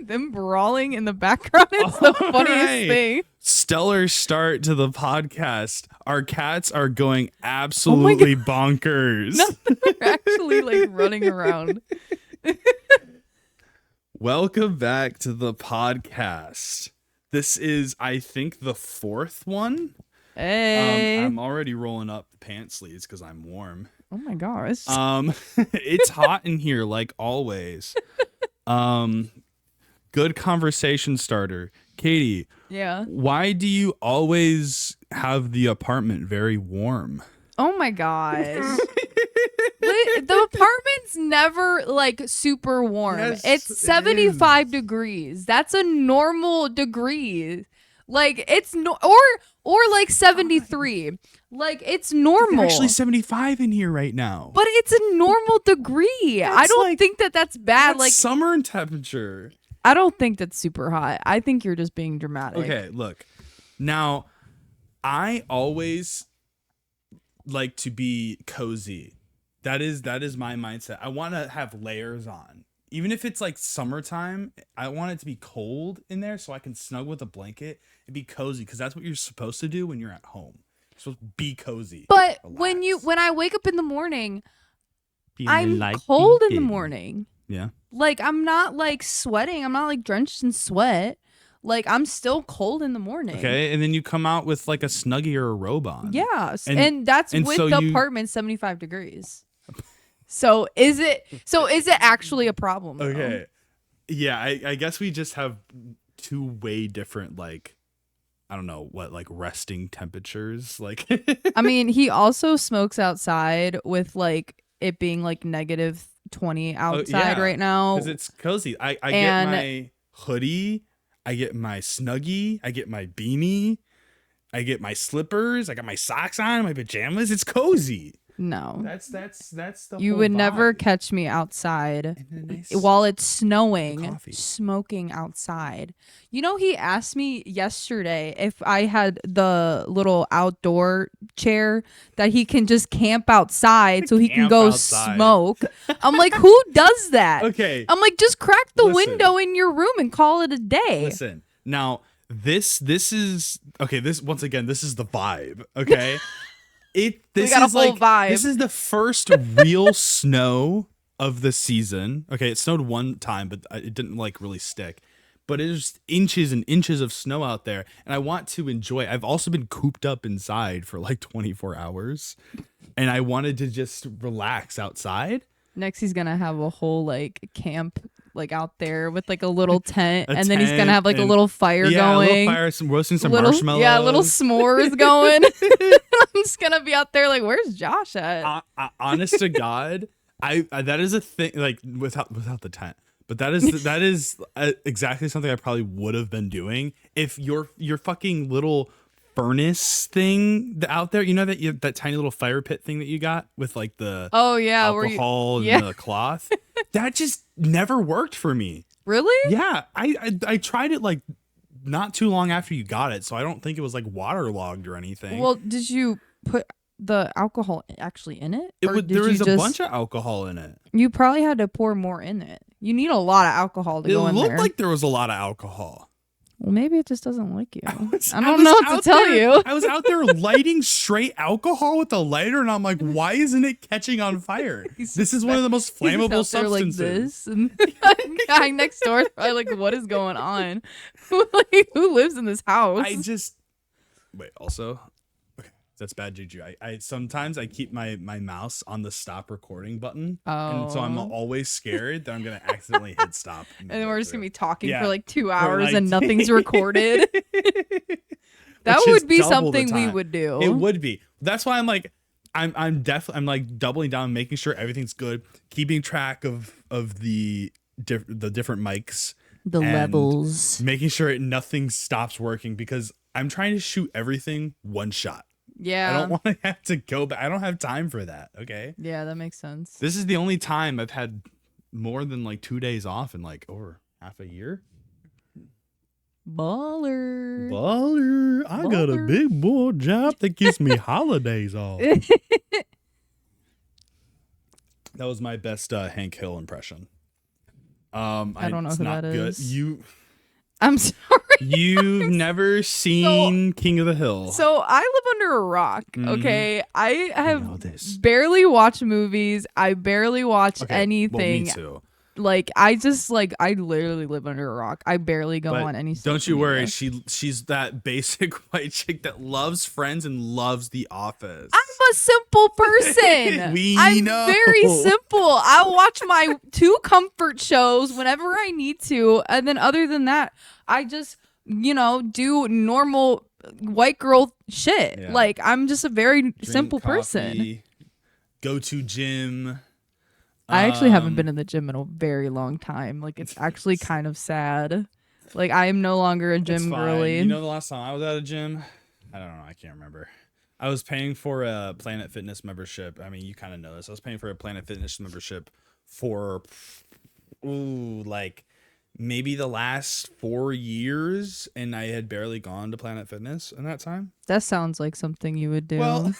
Them brawling in the background is the funniest thing. Stellar start to the podcast. Our cats are going absolutely bonkers. No, they're actually like running around. Welcome back to the podcast. This is, I think, the fourth one. Hey. I'm already rolling up the pant sleeves because I'm warm. Oh my gosh. It's hot in here like always. Good conversation starter. Katie. Yeah. Why do you always have the apartment very warm? Oh my gosh. The apartment's never like super warm. Yes, it's 75 degrees. That's a normal degree. Like it's or like 73. Like it's normal. It's actually 75 in here right now. But it's a normal degree. I don't think that's bad. That's like summer temperature. I don't think that's super hot. I think you're just being dramatic. Okay, look. Now, I always like to be cozy. That is my mindset. I want to have layers on. Even if it's like summertime, I want it to be cold in there so I can snuggle with a blanket and be cozy, because that's what you're supposed to do when you're at home. You're supposed to be cozy. But when I wake up in the morning, I'm cold in the morning. Yeah. Like I'm not like sweating. I'm not like drenched in sweat. Like I'm still cold in the morning. Okay, and then you come out with like a Snuggie or a robe on. Yeah, and that's with so the apartment 75 degrees. So is it actually a problem? Though? Okay. Yeah, I guess we just have two way different, like, I don't know what, like resting temperatures. Like, I mean, he also smokes outside with like it being like negative 20 outside right now. Because it's cozy. I get my hoodie, I get my Snuggie, I get my beanie, I get my slippers, I got my socks on, my pajamas. It's cozy. No, that's the you whole would vibe. Never catch me outside while it's snowing smoking outside. You know, he asked me yesterday if I had the little outdoor chair that he can just camp outside so he can go smoke. I'm like, who does that? Okay, I'm like, just crack the window in your room and call it a day. Listen, now this is okay. This once again, this is the vibe. Okay. This is like vibe. This is the first real snow of the season. Okay, it snowed one time, but it didn't like really stick. But it's inches and inches of snow out there, and I want to enjoy it. I've also been cooped up inside for like 24 hours, and I wanted to just relax outside. Next, he's gonna have a whole like camp like out there with like a little tent, and then he's gonna have like a little fire going. A little fire, roasting some marshmallows. Yeah, little s'mores going. I'm just gonna be out there like, where's Josh at? Honest to God, I that is a thing. Like without the tent, but that is exactly something I probably would have been doing if your fucking little furnace thing out there, you know, that tiny little fire pit thing that you got with like the alcohol and the cloth, that just never worked for me. Really? Yeah, I tried it like not too long after you got it, so I don't think it was like waterlogged or anything. Well, did you put the alcohol actually in it? There was a bunch of alcohol in it. You probably had to pour more in it. You need a lot of alcohol to go in there. It looked like there was a lot of alcohol. Well, maybe it just doesn't like you. I don't know what to tell you. I was out there lighting straight alcohol with a lighter, and I'm like, why isn't it catching on fire? This is one of the most flammable substances. Like this, and the guy next door is probably like, what is going on? Like, who lives in this house? Wait, also, okay, that's bad juju. I sometimes I keep my mouse on the stop recording button. And so I'm always scared that I'm going to accidentally hit stop. And then we're just going to be talking for like 2 hours and nothing's recorded. That would be something we would do. It would be. That's why I'm like, I'm like doubling down, making sure everything's good, keeping track of the different mics, the levels, making sure nothing stops working, because I'm trying to shoot everything one shot. Yeah. I don't want to have to go back. I don't have time for that. Okay. Yeah, that makes sense. This is the only time I've had more than like 2 days off in like over half a year. Baller. I got a big boy job that gives me holidays off. That was my best Hank Hill impression. I don't know who that is. I'm sorry. You've never seen King of the Hill. So I live under a rock, okay? I have barely watched movies. I barely watch anything. Well, me too. Like, I literally live under a rock. I barely go on any social Don't you worry. media. She's that basic white chick that loves Friends and loves The Office. I'm a simple person. I'm know. Very simple. I'll watch my 2 comfort shows whenever I need to. And then other than that, I just, do normal white girl shit. Yeah. Like, I'm just a very simple person. Go to gym. I actually haven't been in the gym in a very long time. Like, it's actually kind of sad. Like, I am no longer a gym girly. You know the last time I was at a gym? I don't know. I can't remember. I was paying for a Planet Fitness membership. I mean, you kind of know this. I was paying for a Planet Fitness membership for, like maybe the last 4 years, and I had barely gone to Planet Fitness in that time. That sounds like something you would do. Well,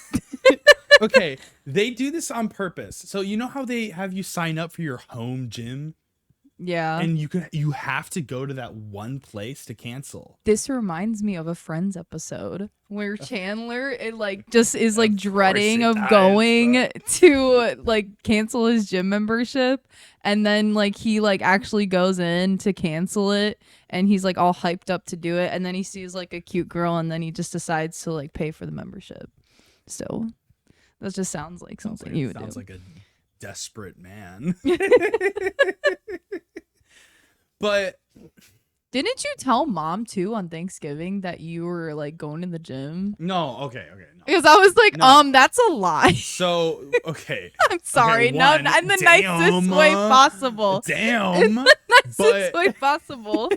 okay, they do this on purpose. So you know how they have you sign up for your home gym? Yeah. And you have to go to that one place to cancel. This reminds me of a Friends episode where Chandler just is like dreading of going to like cancel his gym membership, and then like he like actually goes in to cancel it, and he's like all hyped up to do it, and then he sees like a cute girl, and then he just decides to like pay for the membership. So that just sounds like something you would do. Sounds like a desperate man. But didn't you tell Mom too on Thanksgiving that you were like going to the gym? No, okay, no. Because I was like, that's a lie. So, okay. I'm sorry. No, in the nicest way possible. Damn. In the nicest way possible.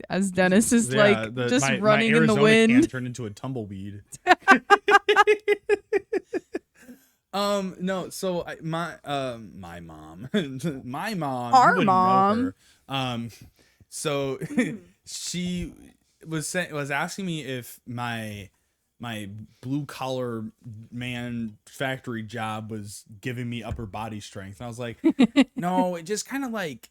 As Dennis is running in the wind. Can turn into a tumbleweed. No, so my mom, our mom, so she was asking me if my blue collar man factory job was giving me upper body strength, and I was like, no, it just kind of like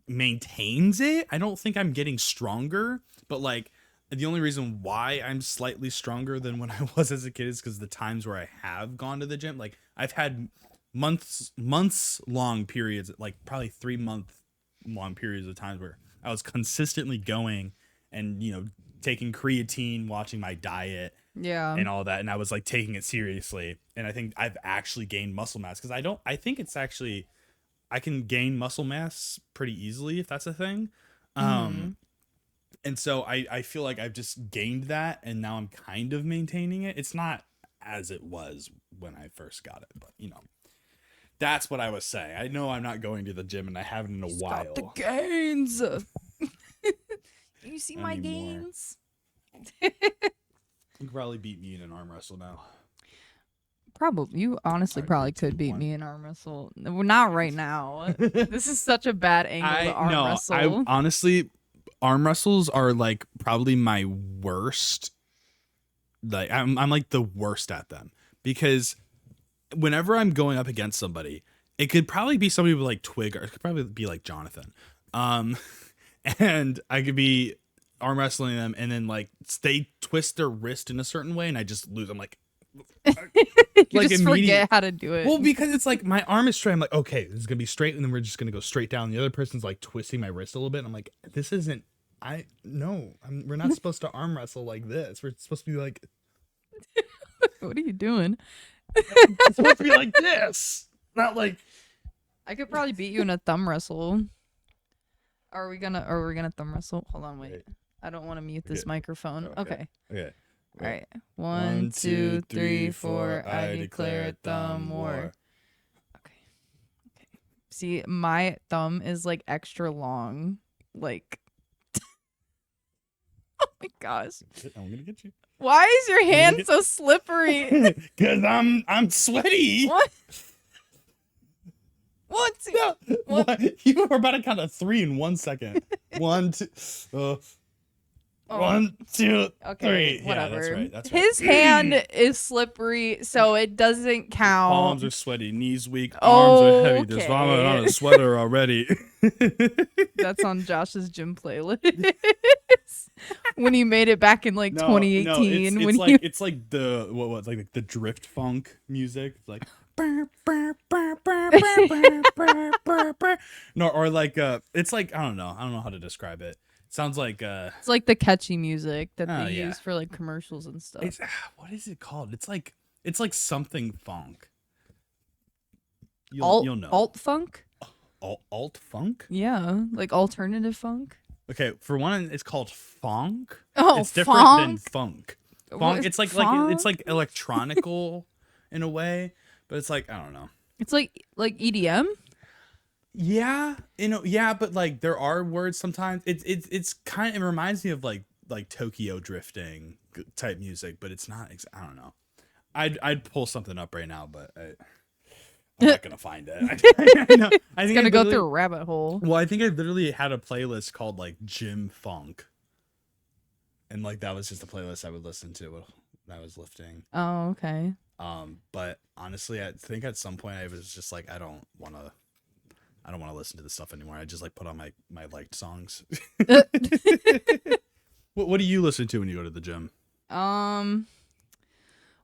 maintains it. I don't think I'm getting stronger, but like the only reason why I'm slightly stronger than when I was as a kid is because the times where I have gone to the gym, like I've had months long periods, like probably 3 month long periods of times where I was consistently going and, taking creatine, watching my diet, and all that. And I was like taking it seriously. And I think I've actually gained muscle mass because I think it's actually, I can gain muscle mass pretty easily if that's a thing. And so I feel like I've just gained that, and now I'm kind of maintaining it. It's not as it was when I first got it, but that's what I was saying. I know I'm not going to the gym, and I haven't in a while. Got the gains. You see my gains? You could probably beat me in an arm wrestle now. Probably. You honestly probably could beat me in arm wrestle. Not right now. This is such a bad angle to arm wrestle. I honestly, arm wrestles are like probably my worst. Like I'm like the worst at them, because whenever I'm going up against somebody, it could probably be somebody with like Twig, or it could probably be like Jonathan. And I could be arm wrestling them, and then like they twist their wrist in a certain way, and I just lose. I'm like, you just forget how to do it. Well, because it's like my arm is straight. I'm like, okay, this is gonna be straight, and then we're just gonna go straight down. The other person's like twisting my wrist a little bit. And I'm like, this isn't. We're not supposed to arm wrestle like this. We're supposed to be like. What are you doing? It's supposed to be like this, not like. I could probably beat you in a thumb wrestle. Are we gonna thumb wrestle? Hold on, wait. I don't want to mute this microphone. Okay. Okay. All right. 1, 2, 3, 4. I declare thumb war. Okay. See, my thumb is like extra long. Like. Oh my gosh. I'm gonna get you. Why is your hand so slippery? Because I'm sweaty. What? What? You were about to count to 3 in 1 second. 1, 2. Oh. 1, 2, okay, 3. whatever. Yeah, that's right. That's right. His hand is slippery, so it doesn't count. Palms are sweaty, knees weak, arms are heavy. There's vomit on a sweater already. That's on Josh's gym playlist. When he made it back in like 2018. No, it's like the what like the drift funk music. It's like no, or like it's like I don't know how to describe it. Sounds like it's like the catchy music that they use for like commercials and stuff. What is it called? It's like something funk. You'll know. Alt funk? Alt funk? Yeah, like alternative funk. Okay, for one, it's called funk. Oh, it's different funk? than funk. Funk. It's like electronical in a way, but it's like I don't know. It's like EDM. Yeah, but like there are words sometimes. It's kind of, it reminds me of like Tokyo drifting type music, but it's not. I don't know. I'd pull something up right now, but I'm not gonna find it. I know. I think it's gonna go through a rabbit hole. Well, I think I literally had a playlist called like Gym Funk, and like that was just a playlist I would listen to when I was lifting. Oh, okay. But honestly, I think at some point I was just like, I don't want to listen to this stuff anymore. I just like put on my liked songs. What do you listen to when you go to the gym?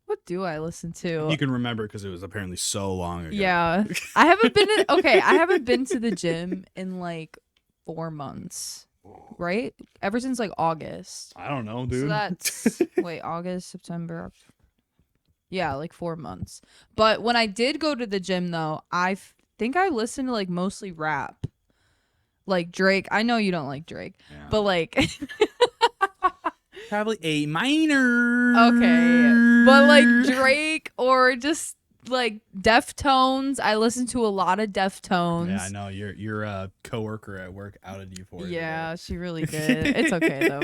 What do I listen to? You can remember because it was apparently so long ago. Yeah. I haven't been to the gym in like 4 months. Right? Ever since like August. I don't know, dude. So that's August, September. Yeah, like 4 months. But when I did go to the gym though, I think I listened to like mostly rap. Like Drake. I know you don't like Drake, but like probably A minor. Okay. But like Drake or just like Deftones. I listen to a lot of Deftones. Yeah, I know. Your coworker at work outed you for it. Yeah, she really did. It's okay though.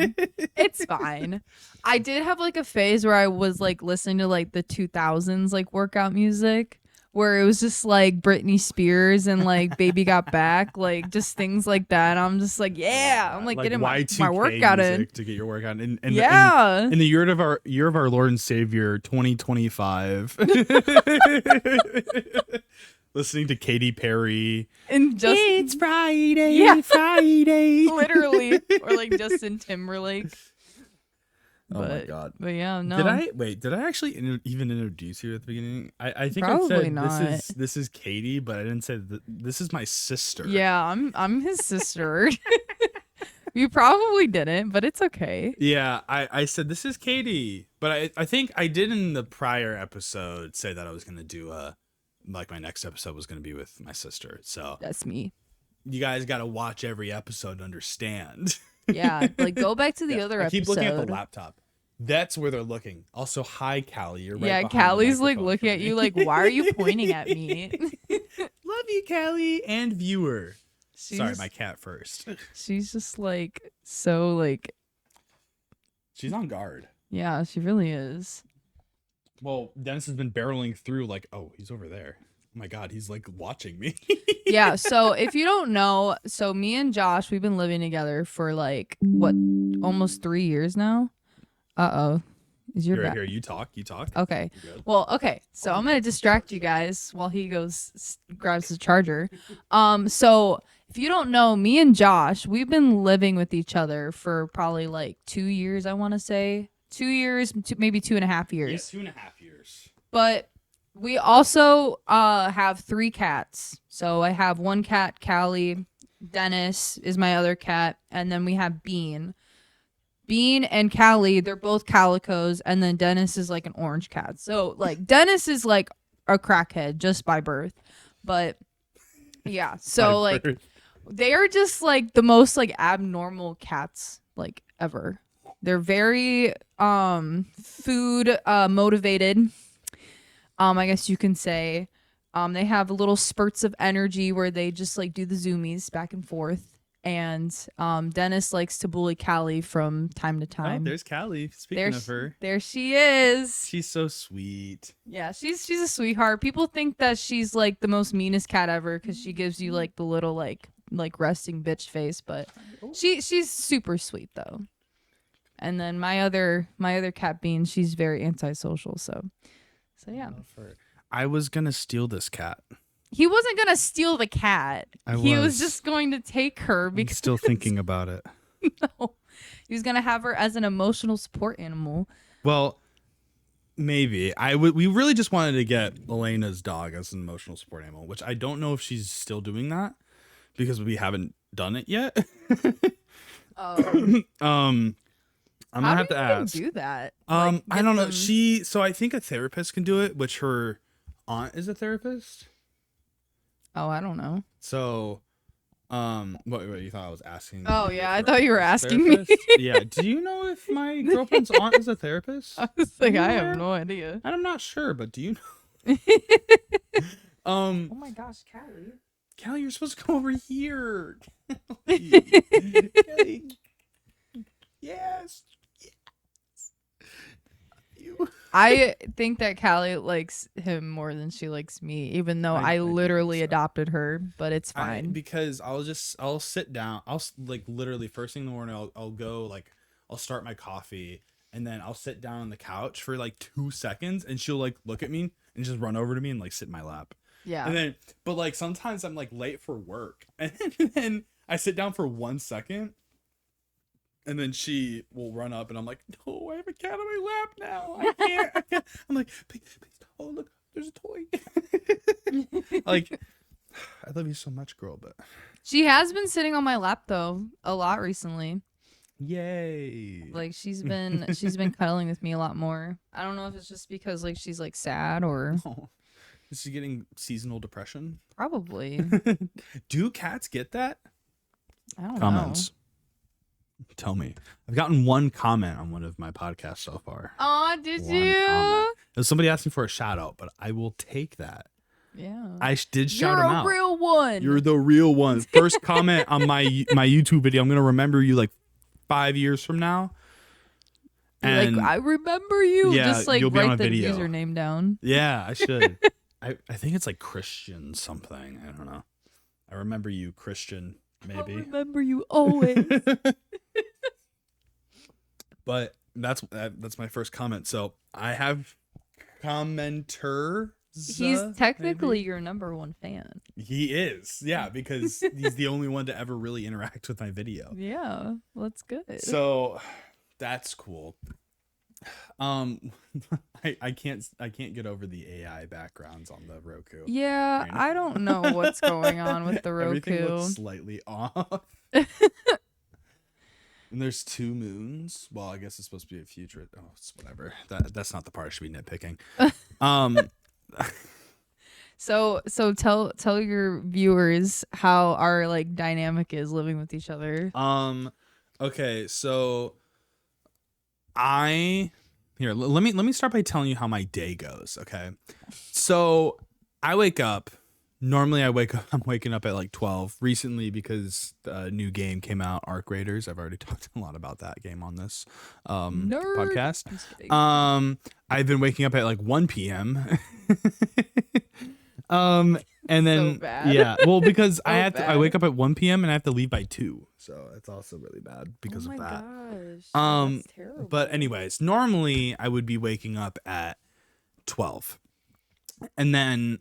It's fine. I did have like a phase where I was like listening to like the 2000s like workout music, where it was just like Britney Spears and like Baby Got Back, like just things like that. I'm just like, yeah, I'm like getting my workout in to get your workout in. In the year of our Lord and Savior 2025. Listening to Katy Perry and just it's Friday, Friday, literally, or like Justin Timberlake. Oh my god! But yeah, no. Did I actually even introduce you at the beginning? I think probably I said not. This is Katie, but I didn't say this is my sister. Yeah, I'm his sister. You probably didn't, but it's okay. Yeah, I said this is Katie, but I think I did in the prior episode say that I was gonna do like my next episode was gonna be with my sister. So that's me. You guys got to watch every episode to understand. Yeah, like go back to the other episode. I keep looking at the laptop. That's where they're looking. Also, hi, Callie. You're right. Yeah, Callie's like looking at you like, why are you pointing at me? Love you, Callie, and viewer. Sorry, my cat first. She's just like so like. She's on guard. Yeah, she really is. Well, Dennis has been barreling through like, oh, he's over there. Oh my god, he's like watching me. Yeah, so if you don't know, so me and Josh, we've been living together for like what, almost 3 years now. Is your here? You talk. Okay. Well, okay. So I'm gonna distract you guys while he goes grabs the charger. So if you don't know, me and Josh, we've been living with each other for probably like 2 years. I want to say 2 years, maybe 2.5 years. Yeah, 2.5 years. But we also have 3 cats. So I have one cat, Callie. Dennis is my other cat, and then we have Bean. Bean and Callie, they're both calicos, and then Dennis is like an orange cat. So like Dennis is like a crackhead just by birth. But yeah, so like they are just like the most like abnormal cats like ever. They're very food motivated. I guess you can say. They have little spurts of energy where they just like do the zoomies back and forth. And Dennis likes to bully Callie from time to time. Oh, there's Callie. Speaking of her. There she is. She's so sweet. Yeah, she's a sweetheart. People think that she's like the most meanest cat ever because she gives you like the little like resting bitch face, but she's super sweet though. And then my other cat Bean, she's very antisocial. So yeah. I was gonna steal this cat. He wasn't gonna steal the cat. He was just going to take her because I'm still thinking about it. No, he was gonna have her as an emotional support animal. Well, maybe we really just wanted to get Elena's dog as an emotional support animal, which I don't know if she's still doing that because we haven't done it yet. I'm gonna have to ask. Do that? I don't know. So I think a therapist can do it, which her aunt is a therapist. Oh, I don't know. So, what you thought I was asking? Oh yeah, I thought you were asking me. Yeah. Do you know if my girlfriend's aunt is a therapist? I was like, I have no idea. I'm not sure, but do you know? Oh my gosh, Callie, you're supposed to come over here. Callie. Yes. I think that Callie likes him more than she likes me, even though I literally adopted her, but it's fine. Because I'll sit down. I'll like literally first thing in the morning, I'll go like, I'll start my coffee and then I'll sit down on the couch for like 2 seconds and she'll like look at me and just run over to me and like sit in my lap. Yeah. And then, but like sometimes I'm like late for work and then I sit down for 1 second. And then she will run up and I'm like, no, I have a cat on my lap now. I can't. I'm like, please, oh, look, there's a toy. Like, I love you so much, girl, but. She has been sitting on my lap, though, a lot recently. Yay. Like, she's been cuddling with me a lot more. I don't know if it's just because, like, she's, like, sad or. Oh, is she getting seasonal depression? Probably. Do cats get that? I don't Comments. know. Tell me. I've gotten one comment on one of my podcasts so far. Oh, did you? There's somebody asking for a shout out, but I will take that. Yeah. I did shout him out. You're a real one. You're the real one. First comment on my YouTube video. I'm going to remember you like 5 years from now. And like, I remember you. Yeah, just like you'll be write on a the video. username down. Yeah, I should. I think it's like Christian something. I don't know. I remember you, Christian. Maybe. I remember you always. But that's my first comment. So I have commenters. He's technically your number one fan. He is, yeah, because he's the only one to ever really interact with my video. Yeah, well, that's good. So that's cool. I can't get over the AI backgrounds on the Roku. Yeah, right, I don't know what's going on with the Roku. Everything looks slightly off. And there's 2 moons. Well, I guess it's supposed to be a future. Oh, it's whatever. That's not the part I should be nitpicking. So tell your viewers how our like dynamic is living with each other. Okay, so let me start by telling you how my day goes, okay? So I wake up. Normally I'm waking up at like 12 recently because the new game came out, Arc Raiders. I've already talked a lot about that game on this podcast. I've been waking up at like 1 p.m. And then so yeah, well, because I wake up at 1 p.m. and I have to leave by 2. So it's also really bad because of that. Gosh, that's terrible. But anyways, normally I would be waking up at 12. And then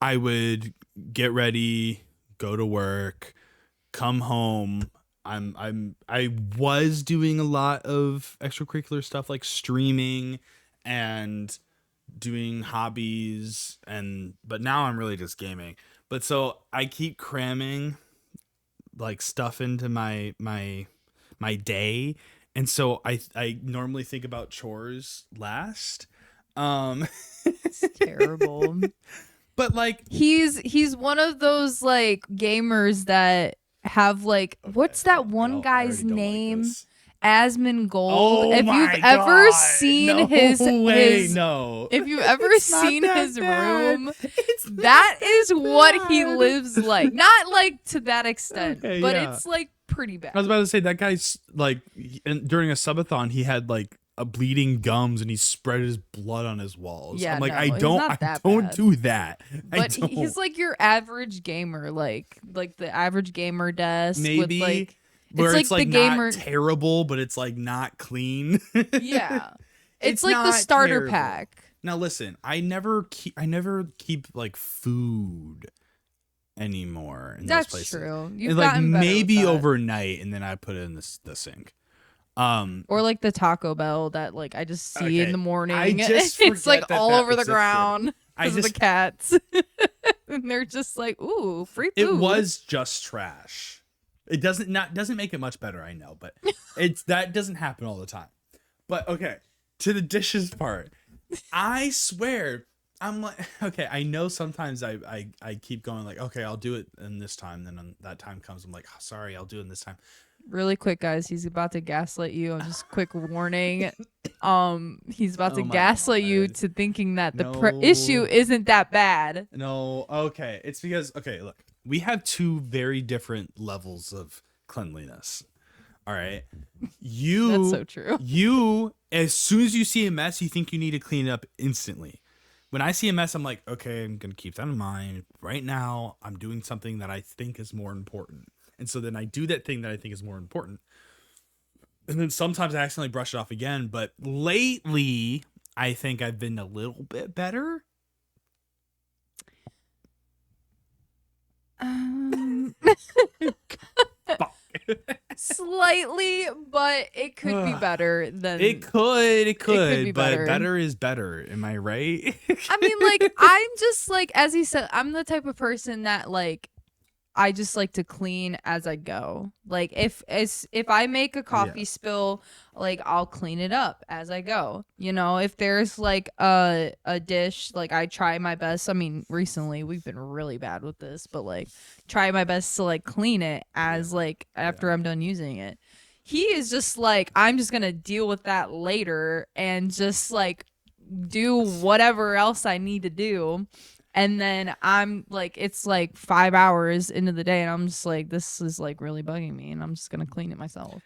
I would get ready, go to work, come home. I was doing a lot of extracurricular stuff like streaming and doing hobbies, but now I'm really just gaming. But so I keep cramming like stuff into my day, and so I normally think about chores last. It's terrible. But like he's one of those like gamers that have like what's that one guy's name? Like Asmongold. Oh, if you've ever seen his if you've ever seen his room, that is what he lives like. Not like to that extent, but yeah. It's like pretty bad. I was about to say that guy's like during a subathon he had like a bleeding gums and he spread his blood on his walls. Yeah, I'm like, no, I don't do that. But he's like your average gamer, like the average gamer desk. Maybe. With like where it's like the not terrible, but it's like not clean. Yeah. It's like the starter terrible. Pack. Now listen, I never keep like food anymore in those places. That's true. You've gotten better maybe overnight, and then I put it in the sink. Or like the Taco Bell that like I just see in the morning. It's like all over the ground because of the cats. And they're just like, ooh, free food. It was just trash. It doesn't make it much better, I know, but that doesn't happen all the time. But okay, to the dishes part. I swear, I'm like, okay, I know sometimes I keep going like, okay, I'll do it in this time. Then when that time comes, I'm like, oh, sorry, I'll do it in this time. Really quick, guys, he's about to gaslight you. Just quick warning. He's about to gaslight you to thinking that the issue isn't that bad. No, okay. It's because, okay, look, we have two very different levels of cleanliness. All right. That's so true. You, as soon as you see a mess, you think you need to clean it up instantly. When I see a mess, I'm like, okay, I'm going to keep that in mind. Right now, I'm doing something that I think is more important. And so then I do that thing that I think is more important. And then sometimes I accidentally brush it off again. But lately, I think I've been a little bit better. Slightly, but it could be better than it could be but better is better. Am I right? I mean, like, I'm just like, as he said, I'm the type of person that like I just like to clean as I go. Like if I make a coffee spill, like I'll clean it up as I go. You know, if there's like a dish, like I try my best. I mean, recently we've been really bad with this, but like try my best to like clean it as like after I'm done using it. He is just like, I'm just going to deal with that later and just like do whatever else I need to do. And then I'm like, it's like 5 hours into the day and I'm just like, this is like really bugging me and I'm just going to clean it myself.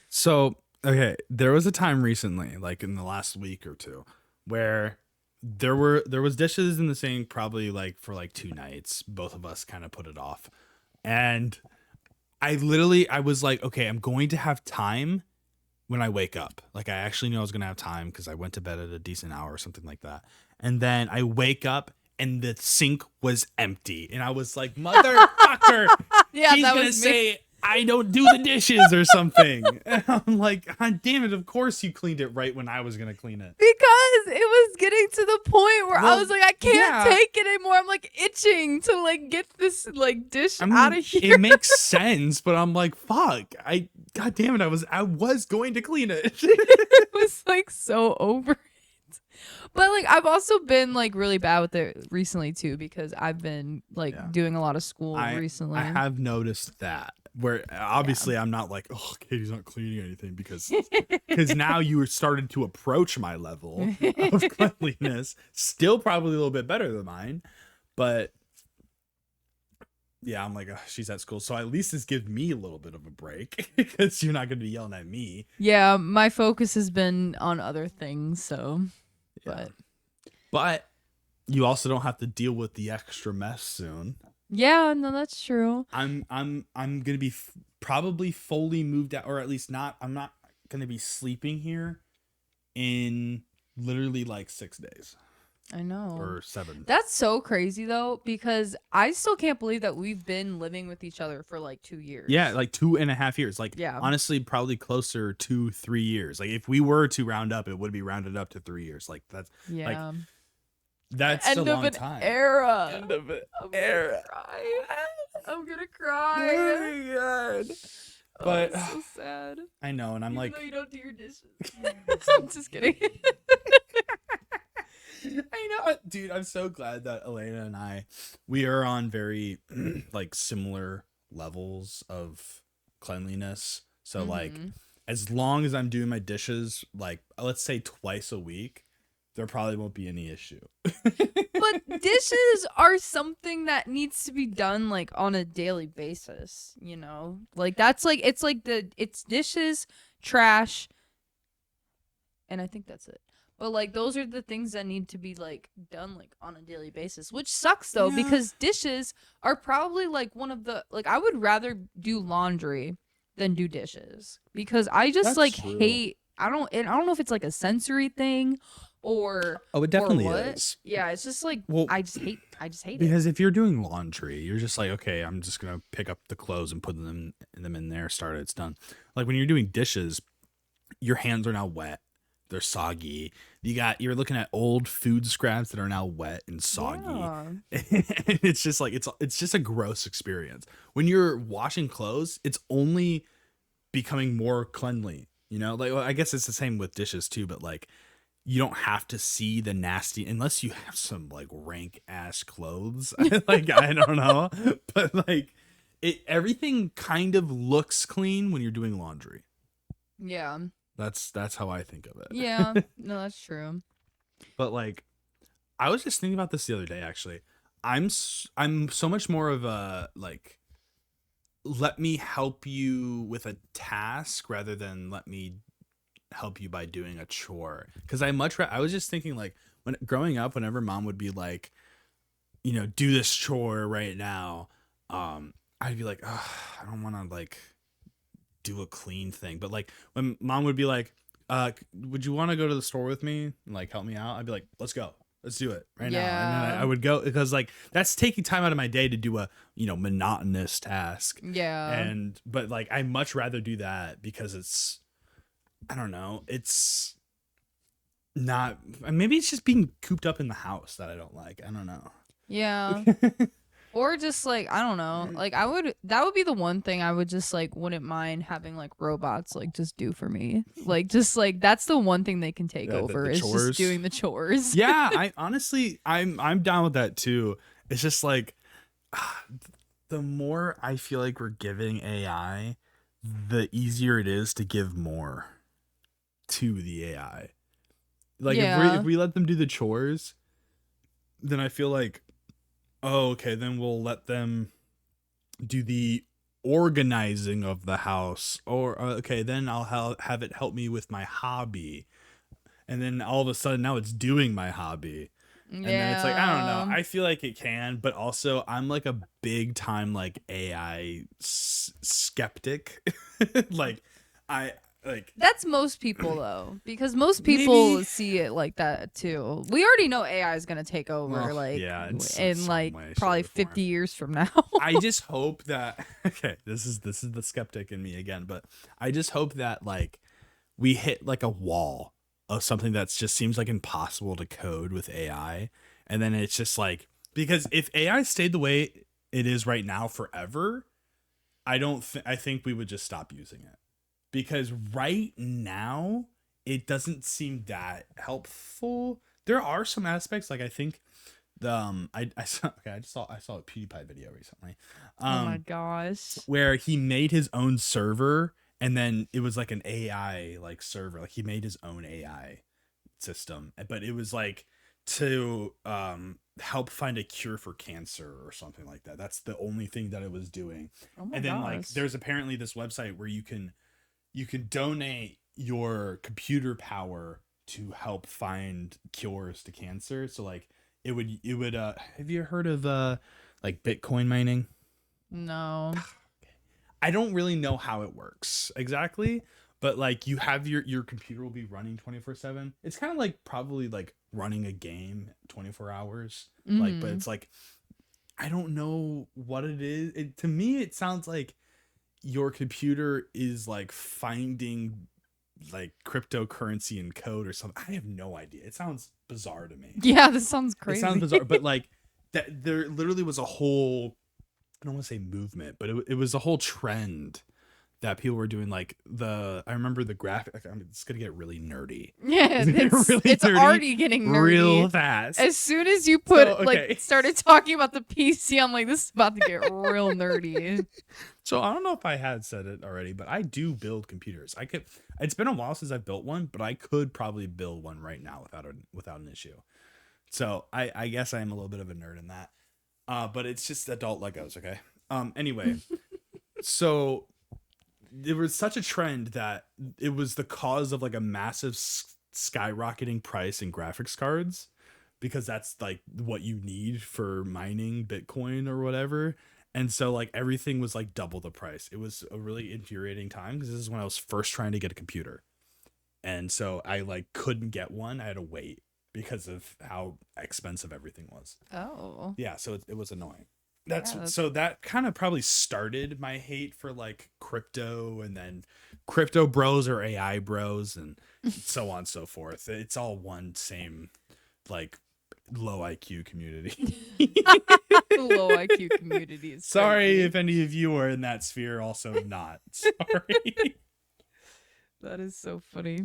So, okay, there was a time recently, like in the last week or two, where there was dishes in the sink probably like for like 2 nights. Both of us kind of put it off. And I was like, okay, I'm going to have time when I wake up. Like I actually knew I was going to have time because I went to bed at a decent hour or something like that. And then I wake up and the sink was empty. And I was like, motherfucker, she's going to say, I don't do the dishes or something. And I'm like, God damn it. Of course you cleaned it right when I was going to clean it. Because it was getting to the point where I was like, I can't take it anymore. I'm like itching to like get this like dish out of here. It makes sense, but I'm like, fuck. God damn it. I was going to clean it. It was like so over it. But like I've also been like really bad with it recently too because I've been like doing a lot of school recently. I have noticed that. Where obviously I'm not like, oh, Katie's not cleaning anything because now you started to approach my level of cleanliness. Still probably a little bit better than mine, but yeah, I'm like, oh, she's at school, so at least this gives me a little bit of a break because you're not going to be yelling at me. Yeah, my focus has been on other things, so. But you also don't have to deal with the extra mess soon. Yeah, no, that's true. I'm gonna be probably fully moved out, or at least not. I'm not gonna be sleeping here in literally like 6 days. I know. Or 7. That's so crazy though, because I still can't believe that we've been living with each other for like 2 years. Yeah, like 2.5 years. Like honestly, probably closer to 3 years. Like if we were to round up, it would be rounded up to 3 years. Like that's like that's end a long of an time. era. End of an era. I'm gonna cry. Oh my God. But it's so sad. I know, and I'm even like, though you don't do your dishes. I'm just kidding. I know, dude. I'm so glad that Elena and we are on very like similar levels of cleanliness. So like, as long as I'm doing my dishes, like let's say twice a week, there probably won't be any issue. But dishes are something that needs to be done like on a daily basis, you know? Like that's like it's dishes, trash, and I think that's it. But like those are the things that need to be like done like on a daily basis, which sucks though because dishes are probably like one of the like I would rather do laundry than do dishes because I just That's like true. hate. I don't know if it's like a sensory thing or it definitely what. is. Yeah, it's just like I just hate because it. if you're doing laundry, you're just like, okay, I'm just gonna pick up the clothes and put them in there, start it, it's done. Like when you're doing dishes, your hands are now wet, they're soggy. You're looking at old food scraps that are now wet and soggy. Yeah. It's just like it's just a gross experience. When you're washing clothes, it's only becoming more cleanly. Like I guess it's the same with dishes too, but like you don't have to see the nasty unless you have some like rank ass clothes. Like I don't know, but like everything kind of looks clean when you're doing laundry. Yeah. That's how I think of it. Yeah. No, that's true. But like I was just thinking about this the other day actually. I'm so much more of a like let me help you with a task rather than let me help you by doing a chore. Because I was just thinking like when growing up, whenever mom would be like, do this chore right now, I'd be like, I don't want to like do a clean thing. But like when mom would be like, would you want to go to the store with me and like help me out? I'd be like, let's go. Let's do it right now. And then I would go because like that's taking time out of my day to do a, monotonous task. Yeah. But like I much rather do that because it's, I don't know, it's not, maybe it's just being cooped up in the house that I don't like. I don't know. Yeah. Or just like I don't know, like that would be the one thing I would just like wouldn't mind having like robots like just do for me, like just like that's the one thing they can take over is chores. just doing the chores. Yeah, I honestly I'm down with that too. It's just like the more I feel like we're giving AI, the easier it is to give more to the AI. Like if we let them do the chores, then I feel like, oh, okay, then we'll let them do the organizing of the house, or okay, then I'll have it help me with my hobby, and then all of a sudden now it's doing my hobby. And then it's like, I don't know, I feel like it can, but also I'm like a big time like AI skeptic. Like I like that's most people though, because most people see it like that too. We already know AI is gonna take over, like in like probably 50 years from now. I just hope that okay, this is the skeptic in me again, but I just hope that like we hit like a wall of something that's just seems like impossible to code with AI, and then it's just like, because if AI stayed the way it is right now forever, I think we would just stop using it. Because right now it doesn't seem that helpful. There are some aspects, like I think I saw a PewDiePie video recently. Oh my gosh. Where he made his own server, and then it was like an AI like server. Like he made his own AI system, but it was like to help find a cure for cancer or something like that. That's the only thing that it was doing. And then like there's apparently this website where you can donate your computer power to help find cures to cancer. So like it would have you heard of like Bitcoin mining? No. I don't really know how it works exactly, but like you have your computer will be running 24/7. It's kind of like probably like running a game 24 hours. Like, but it's like, I don't know what it is. To me, it sounds like your computer is like finding like cryptocurrency and code or something. I have no idea. It sounds bizarre to me. Yeah, this sounds crazy. It sounds bizarre, but like that there literally was a whole, I don't want to say movement, but it was a whole trend that people were doing. Like I remember the graphic. I mean, it's gonna get really nerdy. Yeah, it's already getting nerdy real fast. As soon as you like started talking about the PC, I'm like, this is about to get real nerdy. So I don't know if I had said it already, but I do build computers. It's been a while since I've built one, but I could probably build one right now without an issue. So I guess I am a little bit of a nerd in that. But it's just adult Legos, okay? Anyway, so there was such a trend that it was the cause of like a massive skyrocketing price in graphics cards, because that's like what you need for mining Bitcoin or whatever. And so like everything was like double the price. It was a really infuriating time because this is when I was first trying to get a computer. And so I like couldn't get one. I had to wait because of how expensive everything was. Oh. Yeah, so it was annoying. So that kind of probably started my hate for like crypto, and then crypto bros or AI bros and so on and so forth. It's all one same like low IQ community. Low IQ community is sorry if any of you are in that sphere. Also not sorry. That is so funny.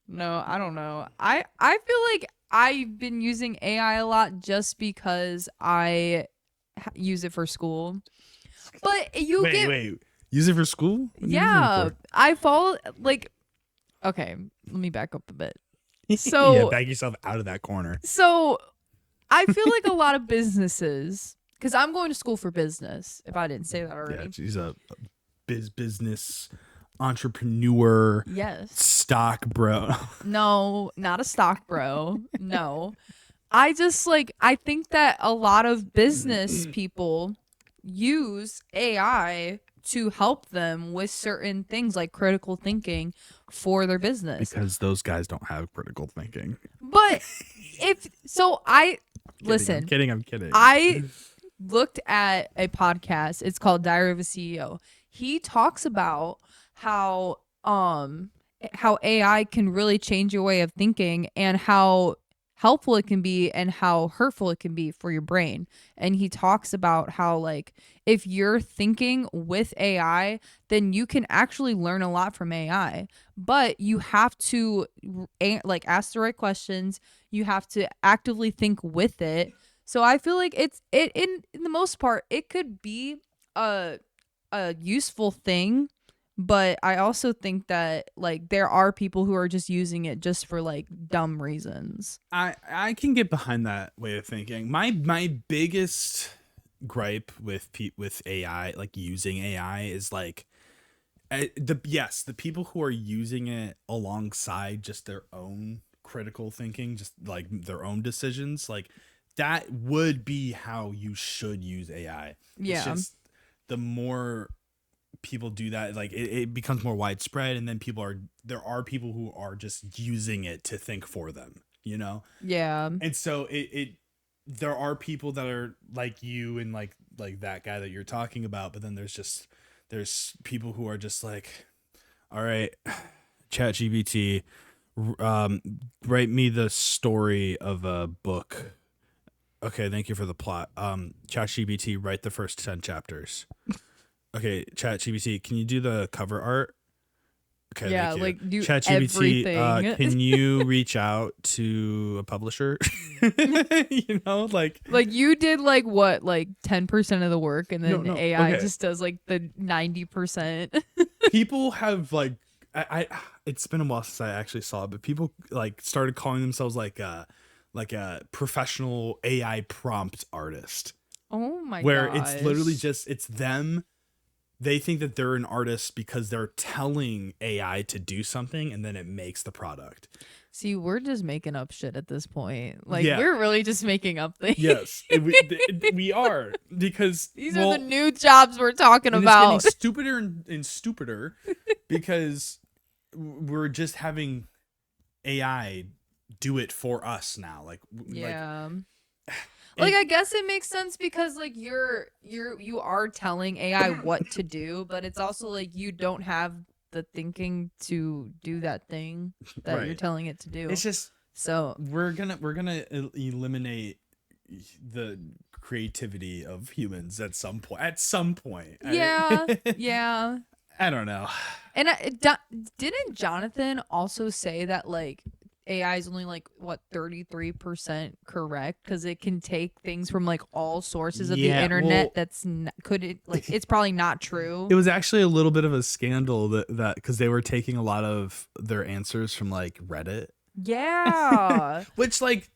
No, I don't know. I feel like I've been using AI a lot just because I use it for school. But wait, use it for school? Yeah, I follow like. Okay, let me back up a bit. So yeah, back yourself out of that corner. So I feel like a lot of businesses, because I'm going to school for business, if I didn't say that already. Yeah, she's a business entrepreneur. Yes. Stock bro. No, not a stock bro. No. I think that a lot of business people use AI to help them with certain things like critical thinking for their business. Because those guys don't have critical thinking. But listen. I'm kidding. I looked at a podcast. It's called Diary of a CEO. He talks about how AI can really change your way of thinking and how helpful it can be and how hurtful it can be for your brain. And he talks about how like if you're thinking with AI, then you can actually learn a lot from AI, but you have to like ask the right questions. You have to actively think with it. So I feel like it in the most part it could be a useful thing. But I also think that like there are people who are just using it just for like dumb reasons. I can get behind that way of thinking. My biggest gripe with AI, like using AI, is like the people who are using it alongside just their own critical thinking, just like their own decisions, like that would be how you should use AI. Yeah. It's just the more people do that, like it becomes more widespread, and then there are people who are just using it to think for them, you know? Yeah. And so there are people that are like you and like that guy that you're talking about, but then there's people who are just like, all right, ChatGPT, write me the story of a book. Okay, thank you for the plot. ChatGPT, write the first 10 chapters. Okay, ChatGPT, can you do the cover art? Okay, yeah, thank you. like do ChatGPT, can you reach out to a publisher? You know, like you did like what, like 10% of the work, and then AI just does like the 90%. People have like, I it's been a while since I actually saw it, but people like started calling themselves like a professional AI prompt artist. Oh my god! Where it's literally just it's them. They think that they're an artist because they're telling AI to do something, and then it makes the product. See, we're just making up shit at this point. Like, we're really just making up things. Yes, we are, because these are the new jobs we're talking about. It's getting stupider and stupider because we're just having AI do it for us now. Like, Like I guess it makes sense because like you are telling AI what to do, but it's also like you don't have the thinking to do that thing that you're telling it to do. It's just so we're gonna eliminate the creativity of humans at some point. Yeah, yeah. I don't know. And didn't Jonathan also say that like AI is only like what 33% correct because it can take things from like all sources of the internet. It's probably not true. It was actually a little bit of a scandal that because they were taking a lot of their answers from like Reddit. Yeah. Which like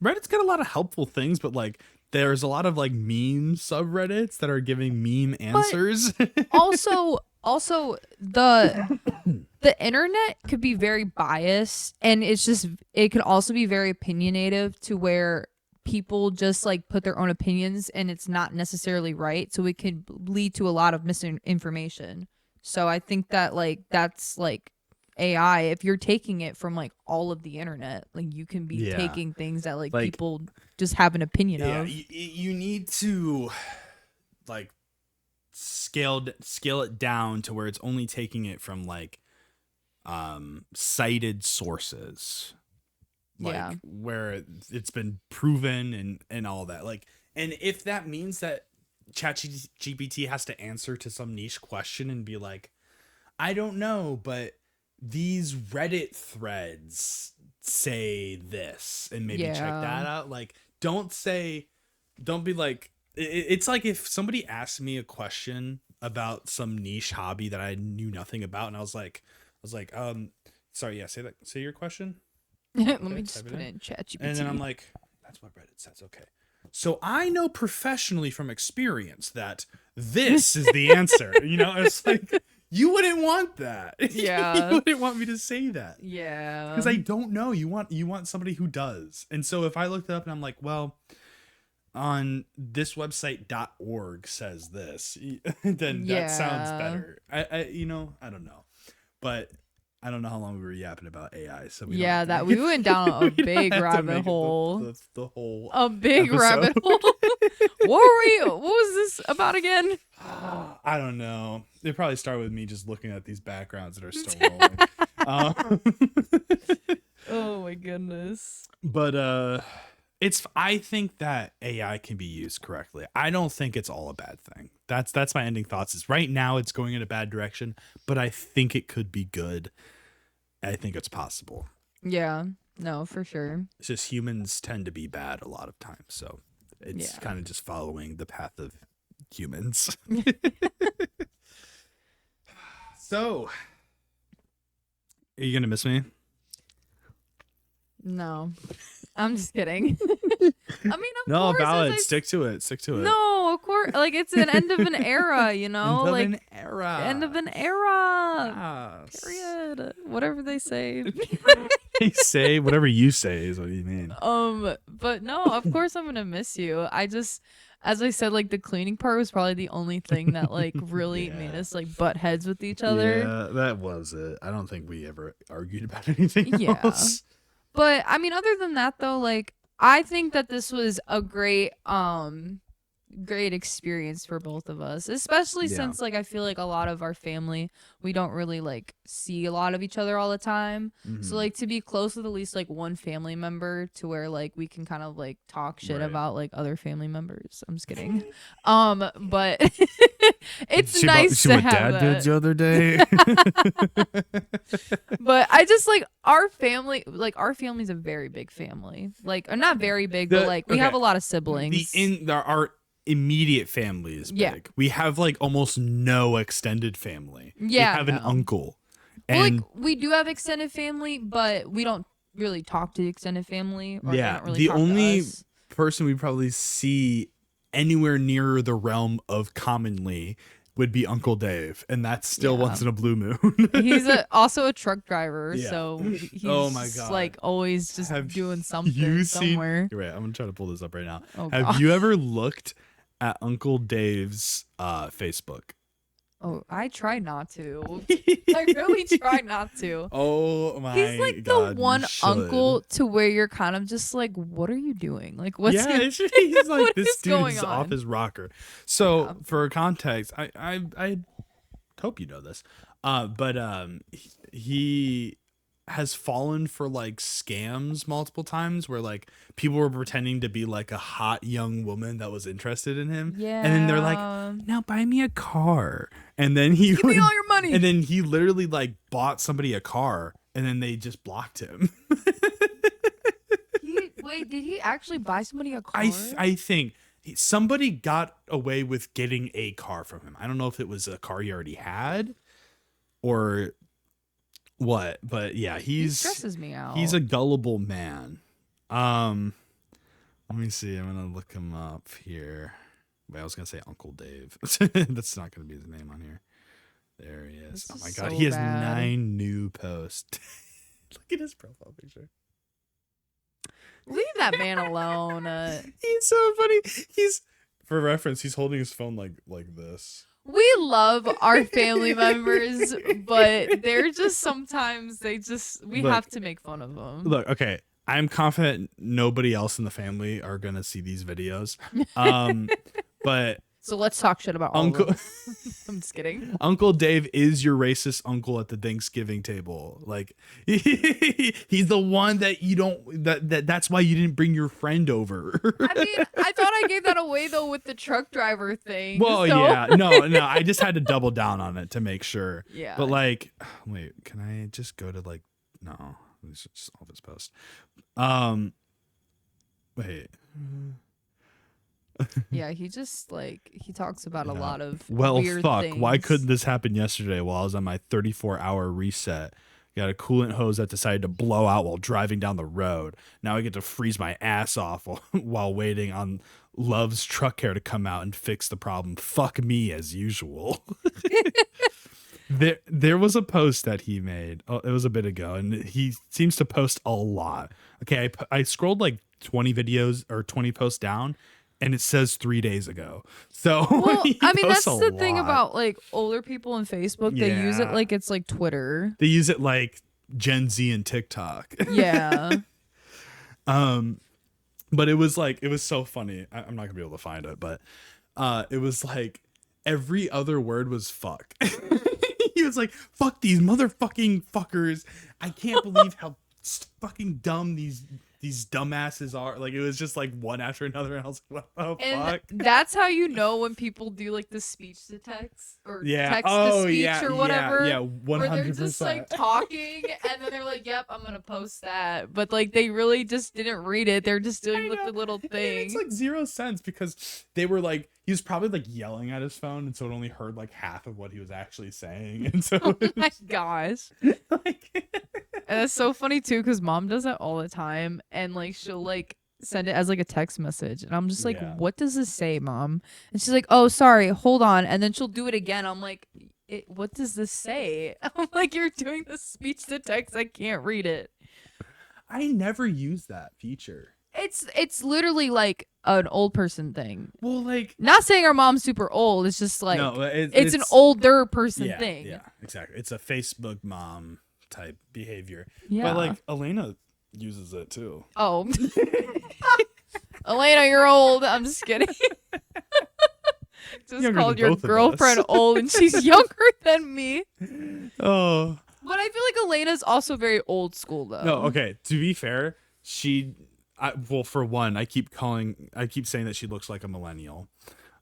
Reddit's got a lot of helpful things, but like there's a lot of like meme subreddits that are giving meme answers. Also, the internet could be very biased, and it could also be very opinionative to where people just like put their own opinions and it's not necessarily right, so it can lead to a lot of misinformation. So I think that like that's like AI, if you're taking it from like all of the internet, like you can be taking things that like people just have an opinion of. You need to like scale it down to where it's only taking it from like cited sources, like where it's been proven and all that. Like, and if that means that ChatGPT has to answer to some niche question and be like, I don't know, but these Reddit threads say this, and maybe check that out. Like, don't be like, it's like if somebody asked me a question about some niche hobby that I knew nothing about, and I was like, sorry, say your question. Let me just put it in ChatGPT. And then I'm like, that's what Reddit says. Okay. So I know professionally from experience that this is the answer. You know, it's like, you wouldn't want that. Yeah. You wouldn't want me to say that. Yeah. Because I don't know. You want somebody who does. And so if I looked it up and I'm like, well, on this website.org says this, then that sounds better. I I don't know. But I don't know how long we were yapping about AI. So we went down a big rabbit hole. The whole a big episode. Rabbit hole. What was this about again? I don't know. It probably started with me just looking at these backgrounds that are still rolling. Oh my goodness. But I think that AI can be used correctly. I don't think it's all a bad thing. That's my ending thoughts. Is right now it's going in a bad direction, but I think it could be good. I think it's possible. Yeah, no, for sure. It's just humans tend to be bad a lot of times, so it's kind of just following the path of humans. So, are you gonna miss me? No, I'm just kidding. I mean, no, valid. Stick to it. No, of course. Like, it's an end of an era, you know? End of an era. Yes. Period. Whatever they say. They say whatever you say is what you mean. But no, of course I'm gonna miss you. I just, as I said, like the cleaning part was probably the only thing that like really made us like butt heads with each other. Yeah, that was it. I don't think we ever argued about anything else. But I mean, other than that though, like I think that this was a great experience for both of us, especially since like I feel like a lot of our family, we don't really like see a lot of each other all the time. So like to be close with at least like one family member to where like we can kind of like talk shit about like other family members. I'm just kidding. But it's nice to have Dad did the other day. But I just like our family's a very big family. Like, or not very big, but like we have a lot of siblings. Our immediate family is big. We have like almost no extended family. We have an uncle. And like we do have extended family, but we don't really talk to the extended family. Or don't really the only person we probably see anywhere near the realm of commonly would be Uncle Dave, and that's still once in a blue moon. He's also a truck driver, so he's oh my God. Like always just doing something somewhere. You're right. I'm gonna try to pull this up right now. Have you ever looked at Uncle Dave's Facebook? Oh, I try not to. I really try not to. Oh my God. He's like the one uncle to where you're kind of just like, what are you doing? Like, what's he's like, this dude's off his rocker. So for context, I hope you know this. But he has fallen for like scams multiple times where like people were pretending to be like a hot young woman that was interested in him. Yeah. And then they're like, now buy me a car. And then give me all your money. And then he literally like bought somebody a car and then they just blocked him. Wait, did he actually buy somebody a car? I think somebody got away with getting a car from him. I don't know if it was a car he already had or what, but yeah, he stresses me out. He's a gullible man. Let me see. I'm gonna look him up here. Wait, I was gonna say Uncle Dave. That's not gonna be his name on here. There he is. Oh my God, he has 9 new posts. Look at his profile picture. Leave that man alone. He's so funny. For reference, he's holding his phone like this. We love our family members, but they're just sometimes we have to make fun of them. Look, okay, I'm confident nobody else in the family are gonna see these videos. But so let's talk shit about Uncle. I'm just kidding. Uncle Dave is your racist uncle at the Thanksgiving table. Like he's the one that you don't. That's why you didn't bring your friend over. I mean, I thought I gave that away though with the truck driver thing. Well, so. Yeah, no. I just had to double down on it to make sure. Yeah. But like, wait, can I just go to like? No, it's just all this post. Wait. Yeah, he just he talks about a lot of weird fuck things. Why couldn't this happen yesterday while I was on my 34-hour reset? Got a coolant hose that decided to blow out while driving down the road. Now I get to freeze my ass off while waiting on Love's truck care to come out and fix the problem. Fuck me as usual. There was a post that he made. Oh, it was a bit ago, and he seems to post a lot. Okay, I scrolled like 20 videos or 20 posts down, and it says 3 days ago. So well, I mean, that's the thing about like older people on Facebook. They use it like it's like Twitter. They use it like Gen Z and TikTok. Yeah. But it was so funny. I'm not gonna be able to find it, but it was like every other word was fuck. He was like, fuck these motherfucking fuckers. I can't believe how fucking dumb these dumbasses are. Like, it was just like one after another, and I was like, what the fuck? That's how you know when people do like the speech to text or text to speech or whatever. Yeah, 100%. Where they're just like talking and then they're like, yep, I'm gonna post that. But like they really just didn't read it. They're just doing like the little thing. It's like 0 sense because they were like, he was probably like yelling at his phone, and so it only heard like half of what he was actually saying. And so oh my gosh. And that's so funny too, because mom does that all the time, and like she'll like send it as like a text message, and I'm just like, what does this say, mom? And she's like, oh, sorry, hold on, and then she'll do it again. I'm like, what does this say? I'm like, you're doing the speech to text, I can't read it. I never use that feature. It's literally like an old person thing. Well, like, not saying our mom's super old, it's just like it's an older person thing. Yeah, exactly. It's a Facebook mom type behavior. Yeah. But like Elena uses it too. Oh. Elena, you're old. I'm just kidding. Just younger called your girlfriend old, and she's younger than me. Oh. But I feel like Elena's also very old school though. No, okay. To be fair, well, for one, I keep saying that she looks like a millennial.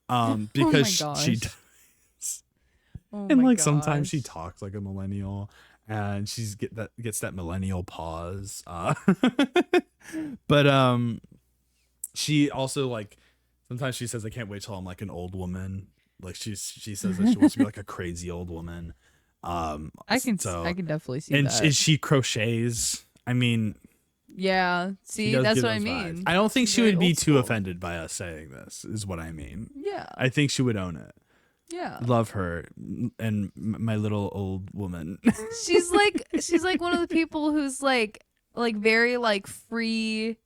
Because she does. And like sometimes she talks like a millennial. And she's gets that millennial pause. But she also like sometimes she says, I can't wait till I'm like an old woman. Like she says that she wants to be like a crazy old woman. I can definitely see and that. And she crochets. I mean, yeah. See, that's what I mean. Vibes. I don't think she would be too offended by us saying this. Is what I mean. Yeah. I think she would own it. Yeah. Love her and my little old woman. she's like one of the people who's like very like free,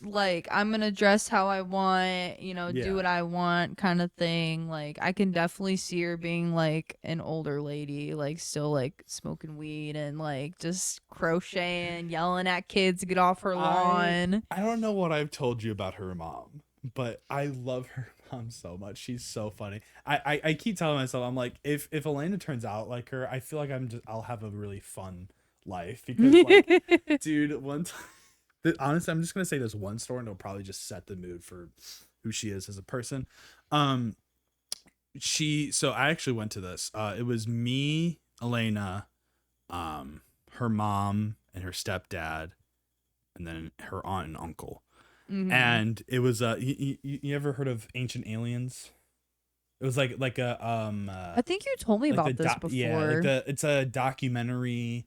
like I'm gonna dress how I want, do what I want kind of thing. Like I can definitely see her being like an older lady, like still like smoking weed and like just crocheting, yelling at kids to get off her lawn. I don't know what I've told you about her mom, but I love her mom so much. She's so funny. I keep telling myself, I'm like, if Elena turns out like her, I feel like I'll have a really fun life because like, dude, one time, honestly, I'm just gonna say this one story and it'll probably just set the mood for who she is as a person. So I actually went to this. It was me, Elena, her mom and her stepdad, and then her aunt and uncle. Mm-hmm. And it was you ever heard of Ancient Aliens? It was like a I think you told me like about this before. Yeah, it's a documentary.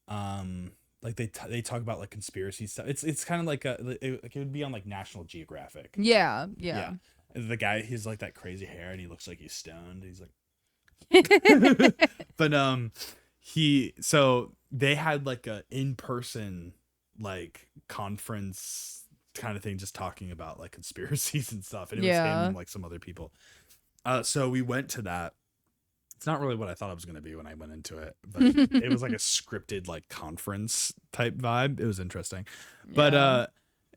Like they talk about like conspiracy stuff. It's kind of like it would be on like National Geographic. Yeah. The guy, he's like that crazy hair and he looks like he's stoned. He's like, but so they had like a in-person like conference kind of thing, just talking about like conspiracies and stuff. And it was him and like some other people. So we went to that. It's not really what I thought it was going to be when I went into it, but it was like a scripted like conference type vibe. It was interesting. But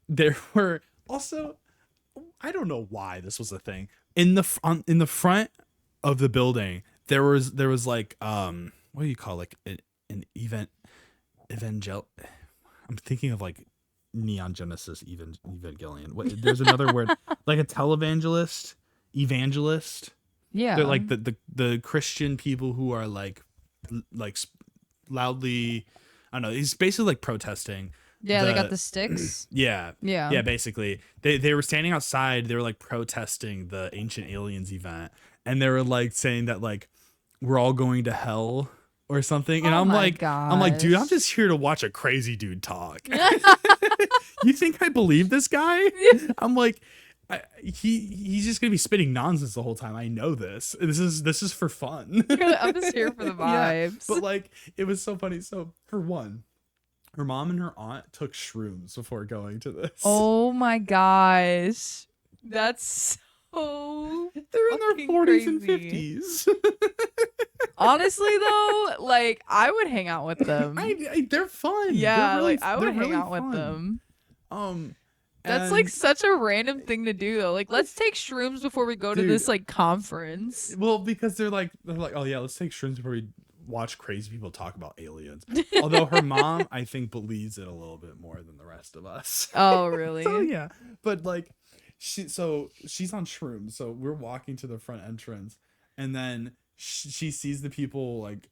there were also, I don't know why this was a thing. In the front of the building, there was like what do you call like an evangel. I'm thinking of like Neon Genesis Evangelion. There's another word, like a televangelist, evangelist. Yeah, they're like the Christian people who are like loudly, I don't know. He's basically like protesting. Yeah, they got the sticks. Yeah. Basically, they were standing outside. They were like protesting the Ancient Aliens event, and they were like saying that like we're all going to hell or something. And I'm like, dude, I'm just here to watch a crazy dude talk. You think I believe this guy? I'm like, he's just gonna be spitting nonsense the whole time. I know this. This is for fun. I'm just here for the vibes. Yeah, but like, it was so funny. So for one, her mom and her aunt took shrooms before going to this. Oh my gosh, that's so. They're in their 40s and 50s. Honestly, though, like I would hang out with them. They're fun. Yeah, really, like I would hang out with them. That's like such a random thing to do though. Like, let's take shrooms before we go to this like conference. Well, because they're like, oh yeah, let's take shrooms before we watch crazy people talk about aliens. Although her mom, I think, believes it a little bit more than the rest of us. Oh, really? So yeah, but like, she's on shrooms. So we're walking to the front entrance, and then she sees the people like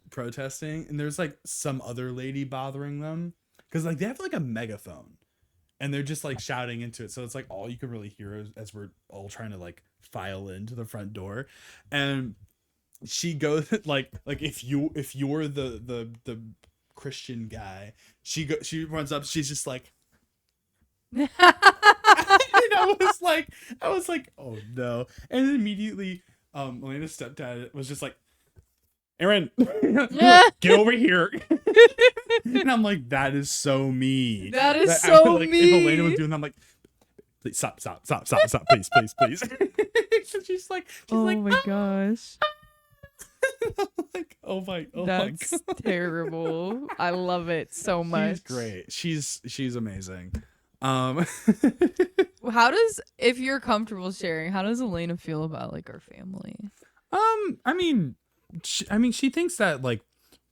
protesting, and there's like some other lady bothering them because like they have like a megaphone. And they're just like shouting into it. So it's like all you can really hear as we're all trying to like file into the front door. And she goes like if you're the Christian guy, she runs up, she's just like and I was like, oh no. And then immediately Elena's stepdad was just like, Aaron, get over here. And I'm like, that is so me. That is so like, me. If Elena was doing that, I'm like, please stop, please. she's like, oh my gosh. I'm like, oh my god. That's terrible. I love it so much. She's great. She's amazing. How does, if you're comfortable sharing, how does Elena feel about like our family? She thinks that like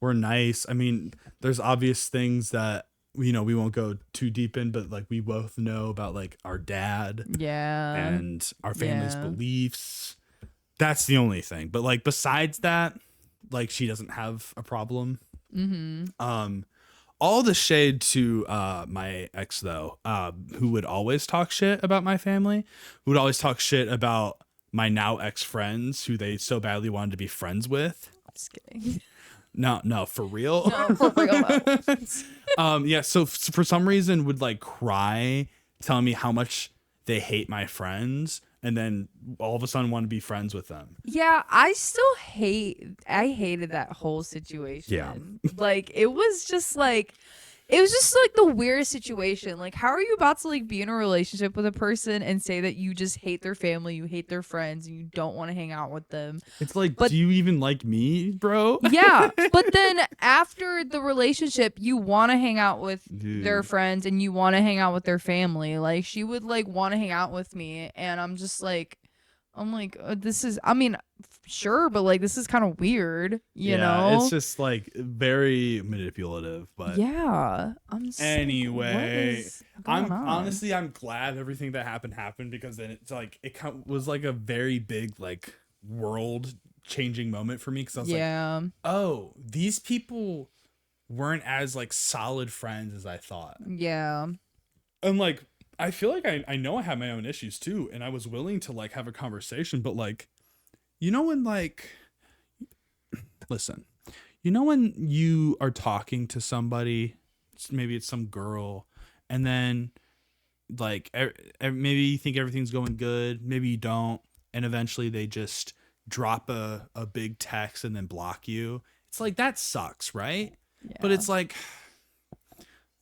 we're nice. I mean, there's obvious things that we won't go too deep in, but like we both know about like our dad, and our family's beliefs. That's the only thing. But like besides that, like she doesn't have a problem. Mm-hmm. All the shade to my ex though, who would always talk shit about my family, who would always talk shit about my now ex-friends who they so badly wanted to be friends with. Just kidding. No, for real. No, for real. Yeah. So for some reason would like cry, telling me how much they hate my friends, and then all of a sudden want to be friends with them. Yeah, I hated that whole situation. Yeah. Like it was just like the weirdest situation. Like, how are you about to like be in a relationship with a person and say that you just hate their family, you hate their friends, and you don't want to hang out with them? It's like, do you even like me, bro? Yeah, but then after the relationship, you want to hang out with their friends and you want to hang out with their family. Like, she would like want to hang out with me, and I'm like, this is, I mean, sure, but like this is kind of weird, you know? It's just like very manipulative, but yeah. Anyway, honestly, I'm glad everything that happened, because then it's like it was like a very big like world changing moment for me, because I was like, oh, these people weren't as like solid friends as I thought. Yeah. And like I feel like I know I have my own issues too, and I was willing to like have a conversation, but like, when like, listen, when you are talking to somebody, maybe it's some girl, and then like maybe you think everything's going good, maybe you don't, and eventually they just drop a big text and then block you. It's like, that sucks, right? Yeah. But it's like,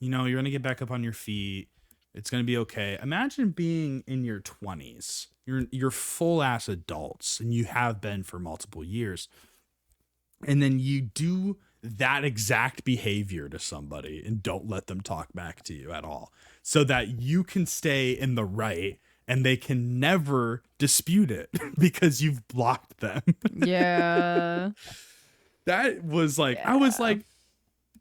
you're going to get back up on your feet. It's going to be okay. Imagine being in your 20s. You're full ass adults, and you have been for multiple years. And then you do that exact behavior to somebody and don't let them talk back to you at all, so that you can stay in the right and they can never dispute it because you've blocked them. Yeah. That was like, I was like,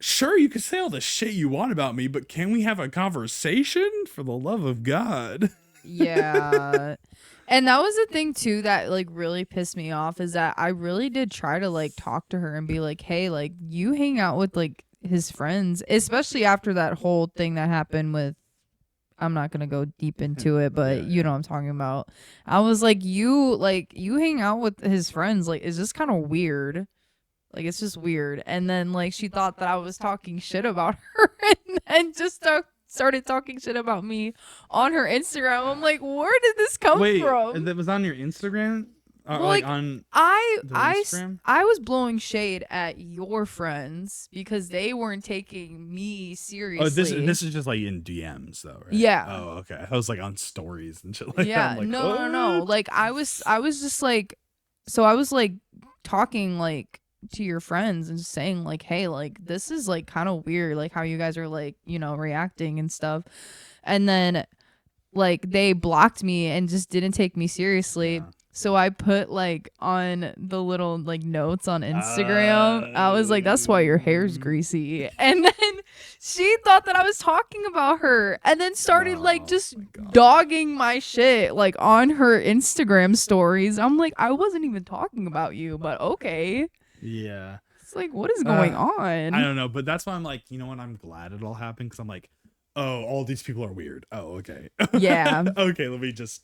sure, you can say all the shit you want about me, but can we have a conversation, for the love of God? Yeah. And that was the thing too that like really pissed me off, is that I really did try to like talk to her and be like, hey, like you hang out with like his friends, especially after that whole thing that happened with, I'm not gonna go deep into it, but you know what I'm talking about. I was like, you hang out with his friends, like it's just kind of weird. Like it's just weird. And then like she thought that I was talking shit about her and just started talking shit about me on her Instagram. I'm like, where did this come from? Wait, that was on your Instagram? Well, like on Instagram? I was blowing shade at your friends because they weren't taking me seriously. Oh, this is just like in DMs though, right? Yeah. Oh, okay. I was like on stories and shit like that. Yeah. Like, no. Like I was just like, so I was like talking like to your friends and just saying like, hey, like this is like kind of weird, like how you guys are like, reacting and stuff. And then like they blocked me and just didn't take me seriously. Yeah. So I put like on the little like notes on Instagram, I was like, that's why your hair's greasy. And then she thought that I was talking about her and then started like just dogging my shit like on her Instagram stories. I'm like, I wasn't even talking about you, but okay. Yeah. It's like, what is going on? I don't know, but that's why I'm like, you know what? I'm glad it all happened, because I'm like, oh, all these people are weird. Oh, okay. Yeah. Okay, let me just,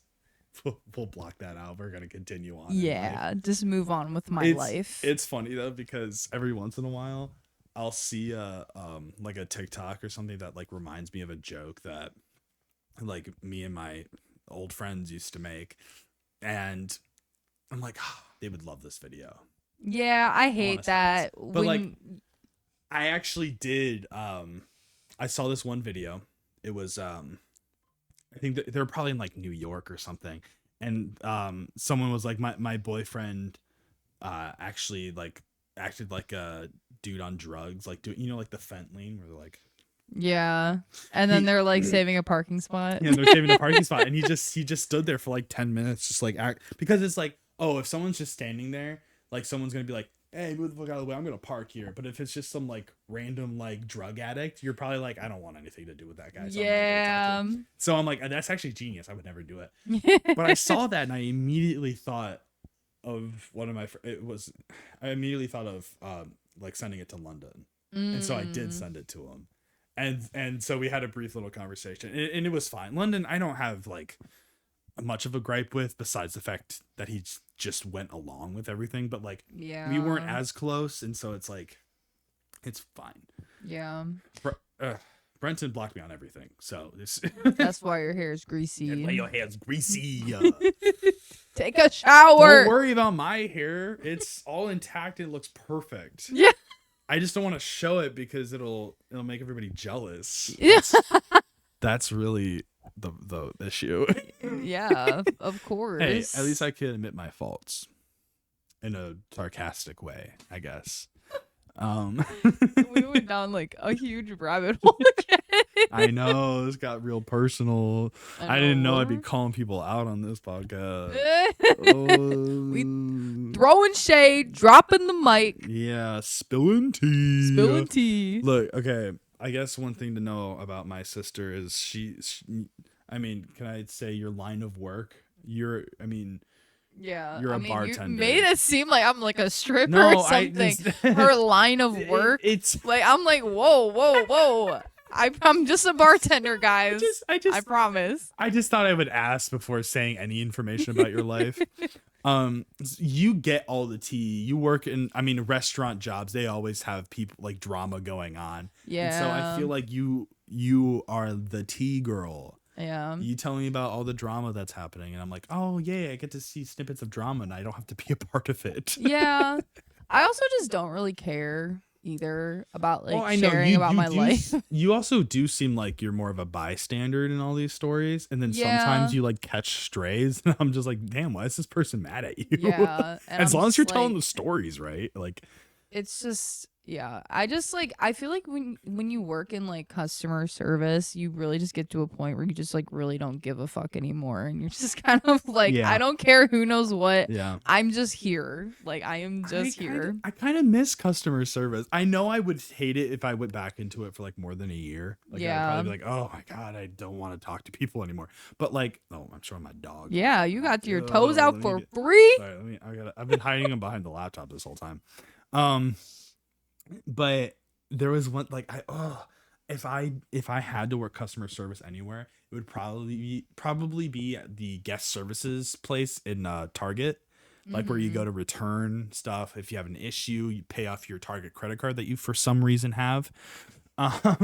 we'll block that out. We're going to continue on. Yeah, just move on with my life. It's funny, though, because every once in a while, I'll see like a TikTok or something that like reminds me of a joke that like me and my old friends used to make. And I'm like, oh, they would love this video. Yeah, I hate that. But like, I actually did. I saw this one video. It was I think they were probably in like New York or something, and someone was like, my boyfriend actually like acted like a dude on drugs, like like the fentanyl, where they're like, yeah, and then they're like saving a parking spot. Yeah, they're saving a parking spot, and he just stood there for like 10 minutes, just like because it's like, oh, if someone's just standing there, like someone's gonna be like, hey, move the fuck out of the way, I'm gonna park here. But if it's just some like random like drug addict, you're probably like, I don't want anything to do with that guy. So yeah. So I'm like, that's actually genius. I would never do it. But I saw that and I immediately thought of one of my. I immediately thought of like sending it to London, and so I did send it to him, and so we had a brief little conversation, and it was fine. London, I don't have like much of a gripe with, besides the fact that he just went along with everything, but like, yeah, we weren't as close, and so it's like, it's fine. Yeah. Brenton blocked me on everything, so this that's why your hair is greasy. That's why your hair's greasy. Take a shower. Don't worry about my hair, it's all intact, it looks perfect. Yeah, I just don't want to show it because it'll make everybody jealous. Yeah. That's really the issue. Yeah, of course. Hey, at least I can admit my faults in a sarcastic way, I guess. We went down like a huge rabbit hole again. I know, this got real personal. I didn't know I'd be calling people out on this podcast. We throwing shade, dropping the mic. Yeah, spilling tea. Spilling tea. Look, okay, I guess one thing to know about my sister is she I mean, can I say your line of work? Yeah, you're a bartender. You made it seem like I'm like a stripper or something. Her line of work. It's like, I'm like, whoa. I'm just a bartender, guys. I promise. I just thought I would ask before saying any information about your life. You get all the tea. You work in, restaurant jobs. They always have people like drama going on. Yeah. And so I feel like you are the tea girl. Yeah. You tell me about all the drama that's happening, and I'm like, oh yeah, I get to see snippets of drama, and I don't have to be a part of it. Yeah. I also just don't really care. either about like sharing about my life. You also do seem like you're more of a bystander in all these stories, and then sometimes you like catch strays, and I'm just like, damn, why is this person mad at you? Yeah, as long as you're telling the stories right, like it's just I feel like when you work in like customer service, you really just get to a point where you just like really don't give a fuck anymore, and you're just kind of like, I don't care who knows what. I'm just here. Like I am just here. I kind of miss customer service. I know I would hate it if I went back into it for like more than a year. Like I'd probably be like, oh my god, I don't want to talk to people anymore. But like, oh, I'm showing my dog. Yeah, you got your toes out for free. Sorry, I've been hiding them behind the laptop this whole time. But there was one like if I had to work customer service anywhere, it would probably be at the guest services place in Target, like where you go to return stuff. If you have an issue, you pay off your Target credit card that you for some reason have. I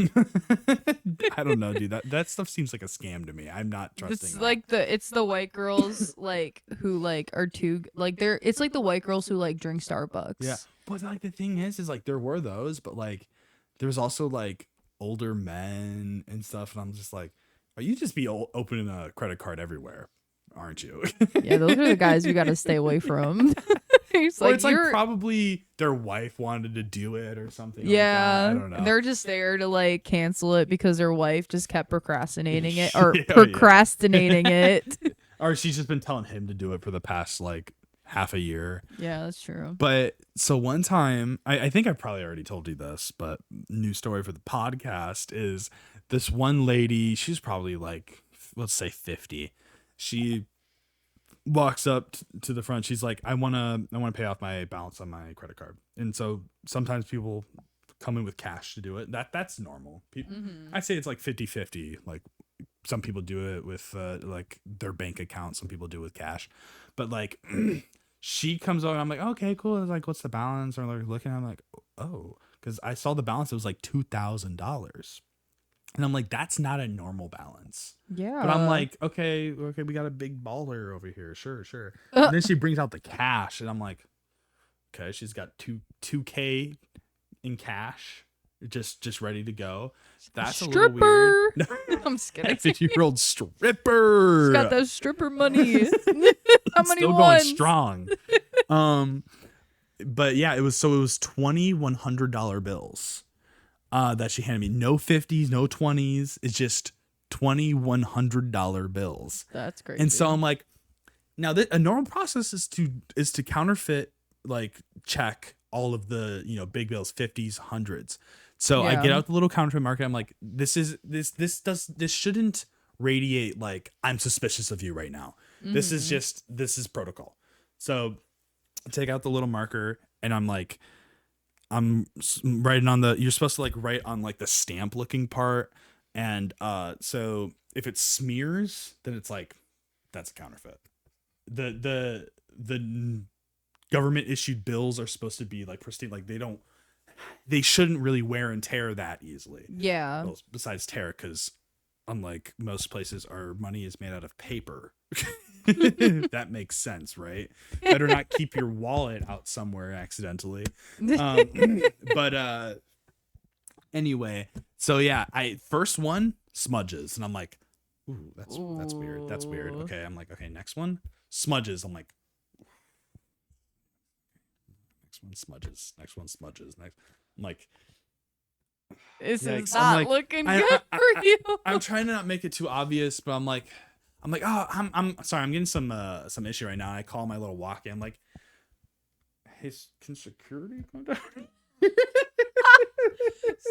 don't know, dude. That stuff seems like a scam to me. I'm not trusting. It's like it's the white girls like who like are too like it's like the white girls who like drink Starbucks. Yeah, but like the thing is like there were those, but like there's also like older men and stuff, and I'm just like, are you just be opening a credit card everywhere, aren't you? Yeah, those are the guys you got to stay away from. It's like probably their wife wanted to do it or something. Yeah, like that. I don't know. They're just there to like cancel it because their wife just kept procrastinating it or procrastinating it. Or she's just been telling him to do it for the past like half a year. Yeah, that's true. But so one time, I think I probably already told you this, but new story for the podcast is this one lady, she's probably like, let's say 50. She walks up to the front. She's like, I want to pay off my balance on my credit card. And so sometimes people come in with cash to do it. That's normal. I say it's like 50-50. Like some people do it with like their bank account. Some people do it with cash. But like she comes over and I'm like, okay, cool. I was like, what's the balance? Or like looking at it, I'm like, oh, because I saw the balance. It was like $2,000. And I'm like, that's not a normal balance. Yeah. But I'm like, okay, we got a big baller over here. Sure. And then she brings out the cash, and I'm like, okay, she's got 2K in cash, just ready to go. That's stripper. A little weird. I'm just kidding. 50-year-old stripper. She's got those stripper money. How many Still ones? going strong. But yeah, it was $2,100 bills. That she handed me. No 50s, no 20s. It's just $2,100 bills. That's crazy. And so I'm like, now a normal process is to counterfeit, like check all of the big bills, 50s, 100s. So I get out the little counterfeit market. I'm like, this shouldn't radiate like I'm suspicious of you right now. This is protocol. So I take out the little marker, and I'm like, I'm writing on you're supposed to like write on like the stamp looking part. And so if it smears, then it's like, that's a counterfeit. The government issued bills are supposed to be like pristine. Like they shouldn't really wear and tear that easily. Yeah. Well, besides tear, because unlike most places, our money is made out of paper. That makes sense, right? Better not keep your wallet out somewhere accidentally. But anyway, so yeah, first one smudges, and I'm like, ooh, that's weird. That's weird. Okay, I'm like, okay, next one smudges. I'm like, next one smudges. Next one smudges. I'm like, this is not looking good for you. I'm trying to not make it too obvious, but I'm like, oh, I'm sorry, I'm getting some issue right now. And I call my little walk-in. I'm like, hey, can security come down?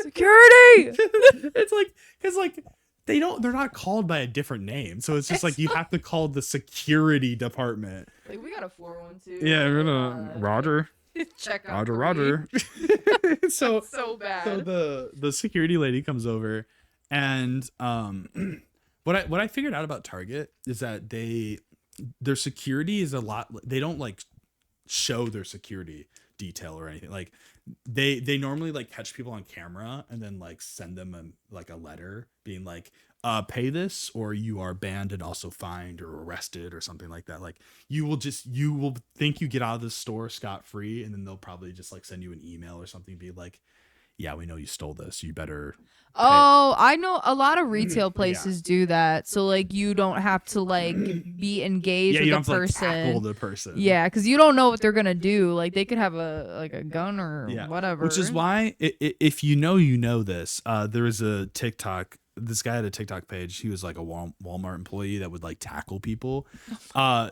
Security. It's like, because like they're not called by a different name, so it's just like you have to call the security department. Like, we got a 412. Yeah, we're gonna Roger. Check out Roger. So bad. So the security lady comes over, and what I figured out about Target is that their security is a lot. They don't like show their security detail or anything. Like they normally like catch people on camera and then like send them a letter being like, pay this or you are banned and also fined or arrested or something like that. Like you will think you get out of the store scot-free, and then they'll probably just like send you an email or something, be like, yeah, we know you stole this, you better Oh, I know a lot of retail places do that. So like you don't have to like be engaged with the person. Like, tackle the person. Yeah, because you don't know what they're gonna do. Like they could have a gun or whatever. Which is why if you know this, there is a TikTok. This guy had a TikTok page. He was like a Walmart employee that would like tackle people.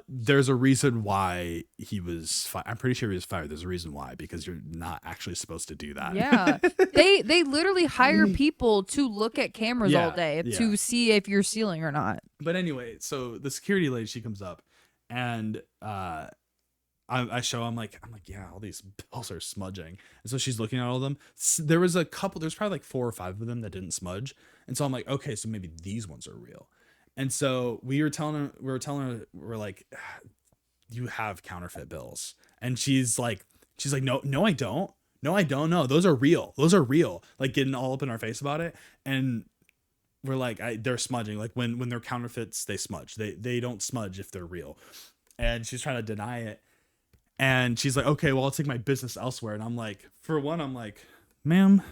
There's a reason why he was I'm pretty sure he was fired. There's a reason why, because you're not actually supposed to do that. Yeah. they literally hire people to look at cameras all day to see if you're stealing or not. But anyway, so the security lady, she comes up and I show I'm like, yeah, all these bills are smudging. And so she's looking at all of them. There was there's probably like 4 or 5 of them that didn't smudge. And so I'm like, okay, so maybe these ones are real. And so we were telling her, we're like, you have counterfeit bills. And she's like, no, I don't. No, I don't know. Those are real. Like getting all up in our face about it. And we're like, they're smudging. Like when they're counterfeits, they smudge. They don't smudge if they're real. And she's trying to deny it. And she's like, okay, well, I'll take my business elsewhere. And I'm like, for one, I'm like, ma'am,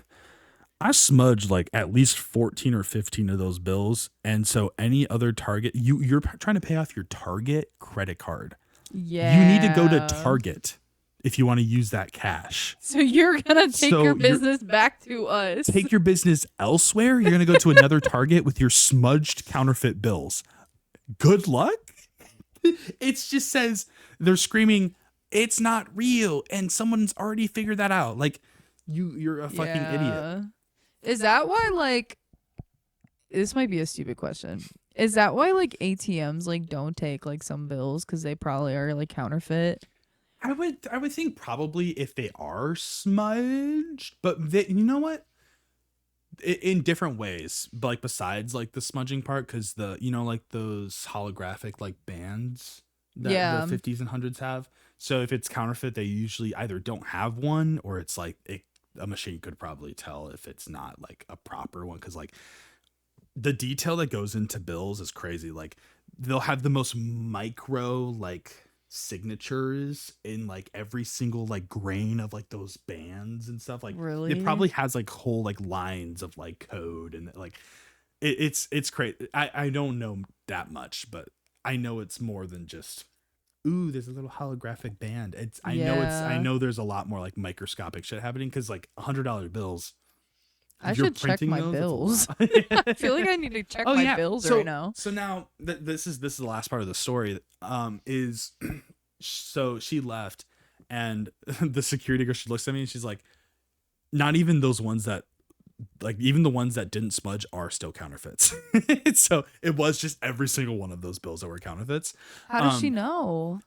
I smudged like at least 14 or 15 of those bills. And so any other Target, you're trying to pay off your Target credit card. Yeah. You need to go to Target if you want to use that cash. So you're going to take your business back to us. Take your business elsewhere? You're going to go to another Target with your smudged counterfeit bills. Good luck. It just says they're screaming, it's not real, and someone's already figured that out. Like, you're a fucking idiot. Is that why, like, this might be a stupid question. Is that why, like, ATMs, like, don't take, like, some bills because they probably are, like, counterfeit? I would think probably if they are smudged, but you know what? In different ways, but like besides like the smudging part, because like those holographic like bands that the 50s and 100s have. So if it's counterfeit, they usually either don't have one, or it's like a machine could probably tell if it's not like a proper one, because like the detail that goes into bills is crazy. Like they'll have the most micro like signatures in like every single like grain of like those bands and stuff. Like really, it probably has like whole like lines of like code, and like it's crazy. I don't know that much, but I know it's more than just, ooh, there's a little holographic band. I know there's a lot more like microscopic shit happening, because like $100 bills. I should check my bills. I feel like I need to check my bills right now. So now this is the last part of the story. Is so she left, and the security girl, she looks at me and she's like, not even those ones that, like, even the ones that didn't smudge are still counterfeits. So it was just every single one of those bills that were counterfeits. How does she know?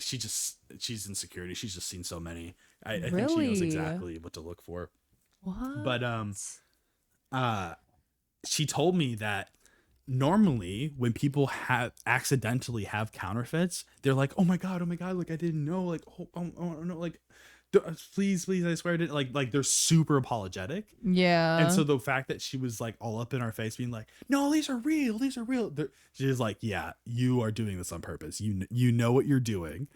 She's in security. She's just seen so many. I really? think she knows exactly what to look for. What? But she told me that normally when people accidentally have counterfeits, they're like, oh my god, like I didn't know, like oh no, like please, I swear I didn't, like they're super apologetic. Yeah. And so the fact that she was like all up in our face being like, no, these are real, she's like, yeah, you are doing this on purpose. You know what you're doing.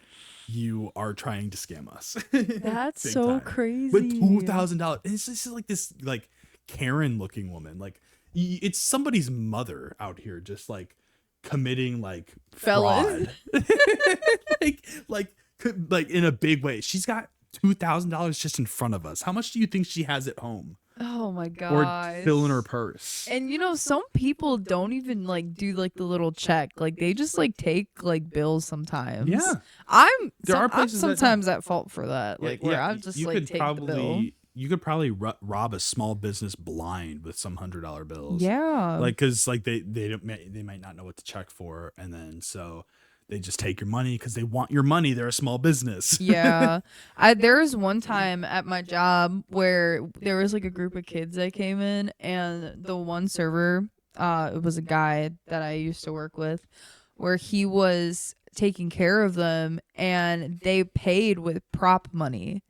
You are trying to scam us. That's so crazy. With $2,000. And it's just like this like Karen looking woman. Like it's somebody's mother out here just like committing like fraud. like in a big way. She's got $2,000 just in front of us. How much do you think she has at home? Oh my god. Or fill in her purse. And some people don't even like do like the little check. Like they just like take like bills sometimes. Yeah. I'm sometimes at fault for that. Like where I'm just like take the bill. You could probably rob a small business blind with some $100 bills. Yeah. Like cuz like they might not know what to check for, and then so they just take your money because they want your money. They're a small business. Yeah. There was one time at my job where there was like a group of kids that came in, and the one server, it was a guy that I used to work with, where he was taking care of them, and they paid with prop money.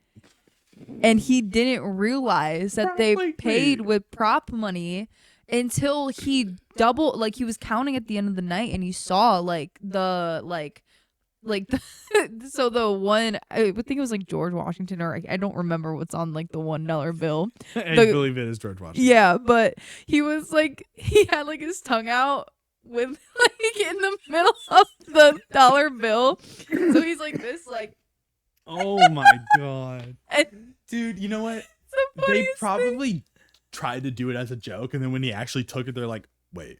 and he didn't realize that they paid with prop money until he he was counting at the end of the night, and he saw so the one, I think it was like George Washington, or I don't remember what's on like the $1 bill. I believe it is George Washington. Yeah, but he was like, he had like his tongue out with like in the middle of the dollar bill, so he's like this, like. Oh my god, and dude! You know what? The they probably tried to do it as a joke, and then when he actually took it, they're like, "Wait,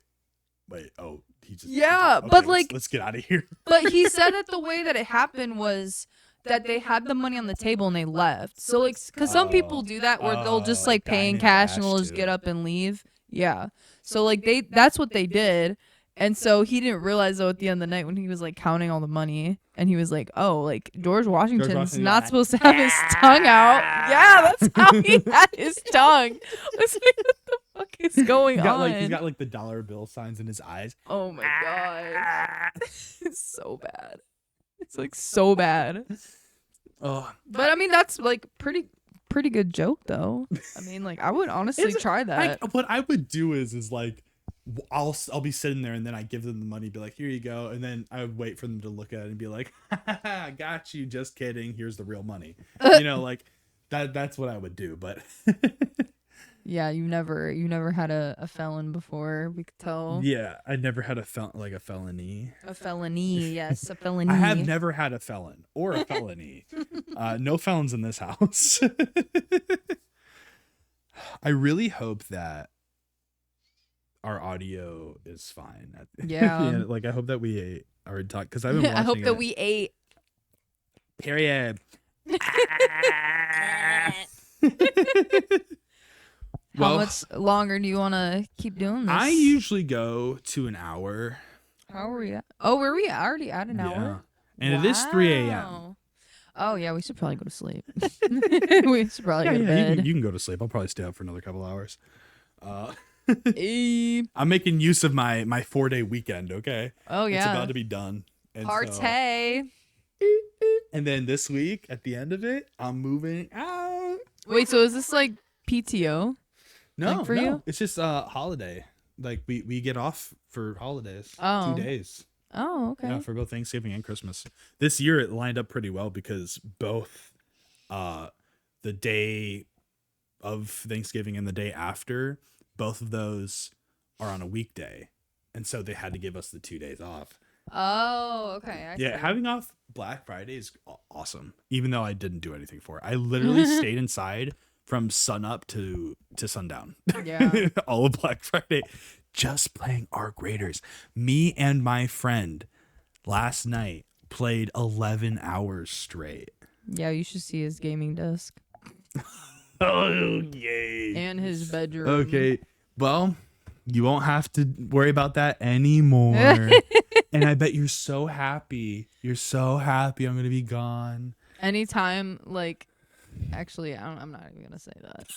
oh." Okay, but like, let's get out of here. But he said that the way that it happened was that they had the money on the table and they left. So like, because some people do that where they'll just like pay in cash and they'll just get up and leave. Yeah. So like that's what they did. And so he didn't realize though at the end of the night when he was like counting all the money, and he was like, oh, like George Washington's not supposed to have his tongue out. Yeah, that's how he had his tongue. I was like, what the fuck is going on? He's got like the dollar bill signs in his eyes. Oh my god. It's so bad. It's like so bad. Oh. But I mean, that's like pretty good joke though. I mean, like I would honestly try that. What I would do is like, I'll be sitting there and then I give them the money, be like, here you go, and then I would wait for them to look at it and be like, I got you, just kidding, here's the real money. You know, like that's what I would do. But yeah, you never had a felon before, we could tell. Yeah, I never had a felony. A felony, yes, a felony. I have never had a felon or a felony. No felons in this house. I really hope that our audio is fine. Yeah. Like I hope that we are talking, because I've been watching I hope that it. we ate. Period. How much longer do you want to keep doing this? I usually go to an hour. How are we at? Oh, were we already at an hour? And it is 3 a.m. Oh, yeah, we should probably go to sleep. We should probably go to bed. You can go to sleep. I'll probably stay up for another couple hours. I'm making use of my 4-day weekend, okay? Oh, yeah. It's about to be done. Partay. And then this week, at the end of it, I'm moving out. Wait, so is this like PTO? No, like for you? It's just a holiday. Like we get off for holidays. Oh. 2 days. Oh, okay. Yeah, for both Thanksgiving and Christmas. This year it lined up pretty well because both the day of Thanksgiving and the day after, both of those are on a weekday. And so they had to give us the 2 days off. Oh, okay. I see. Having off Black Friday is awesome, even though I didn't do anything for it. I literally stayed inside from sun up to sundown. Yeah. All of Black Friday, just playing Arc Raiders. Me and my friend last night played 11 hours straight. Yeah, you should see his gaming desk. Oh, yay. And his bedroom. Okay, well, you won't have to worry about that anymore. And I bet you're so happy. You're so happy I'm going to be gone. Anytime, like, actually, I'm not even going to say that.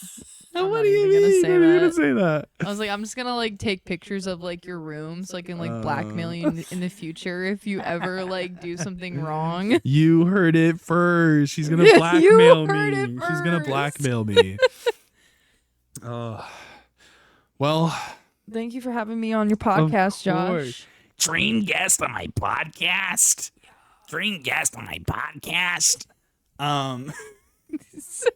What do you mean? You're going to say that? I was like, I'm just going to, like, take pictures of, like, your room so I can, like, blackmail you in the future if you ever, like, do something wrong. You heard it first. She's going to blackmail me. She's going to blackmail me. Well. Thank you for having me on your podcast, Josh. Dream guest on my podcast. Dream guest on my podcast. So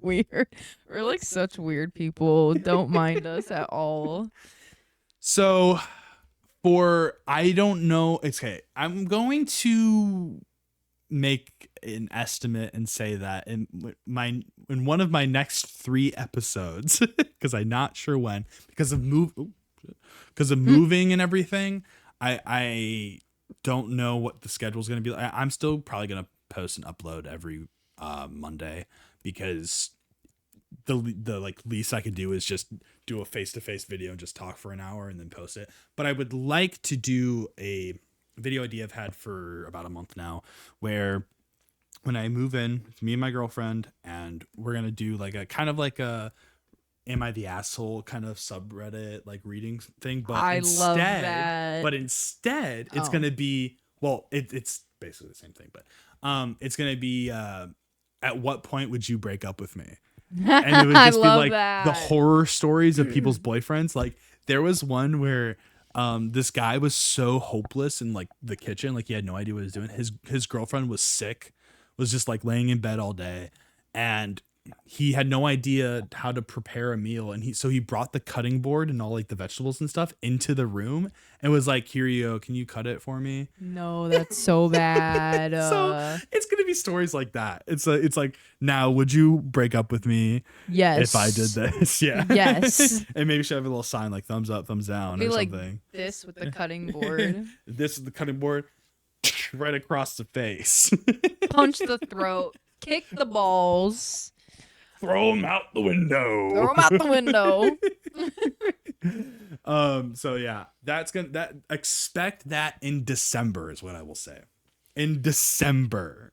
weird. We're like such weird people. Don't mind us at all. So I don't know. Okay, I'm going to make an estimate and say that in one of my next 3 episodes, because I'm not sure when, because of moving and everything, I don't know what the schedule is going to be. I'm still probably going to post and upload every Monday, because the like least I could do is just do a face-to-face video and just talk for an hour and then post it. But I would like to do a video idea I've had for about a month now, where when I move in, it's me and my girlfriend, and we're gonna do like a kind of like a Am I the Asshole kind of subreddit like reading thing. But I love that. But instead, it's gonna be, well, it's basically the same thing, but it's gonna be at what point would you break up with me? And it would just be like the horror stories of people's boyfriends. Like there was one where this guy was so hopeless in like the kitchen, like he had no idea what he was doing. His girlfriend was sick, was just like laying in bed all day, and he had no idea how to prepare a meal. And he brought the cutting board and all like the vegetables and stuff into the room and was like, here you go, can you cut it for me? No, that's so bad. So it's gonna be stories like that. It's like, now would you break up with me? Yes. If I did this? Yeah. Yes. And maybe she have a little sign like thumbs up, thumbs down, or like something. This with the cutting board. This is the cutting board right across the face. Punch the throat. Kick the balls. Throw them out the window. Throw them out the window. So yeah, expect that in December is what I will say. In December.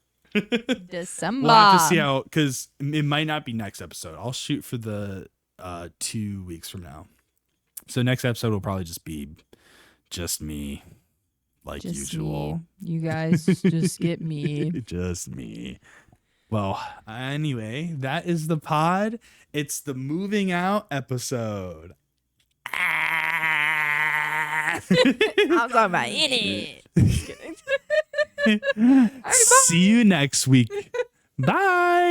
December. We'll have to see how, because it might not be next episode. I'll shoot for the 2 weeks from now. So next episode will probably just be just me, like just usual. Me. You guys just get me. Just me. Well, anyway, that is the pod. It's the moving out episode. I'm talking about in it. See you next week. Bye.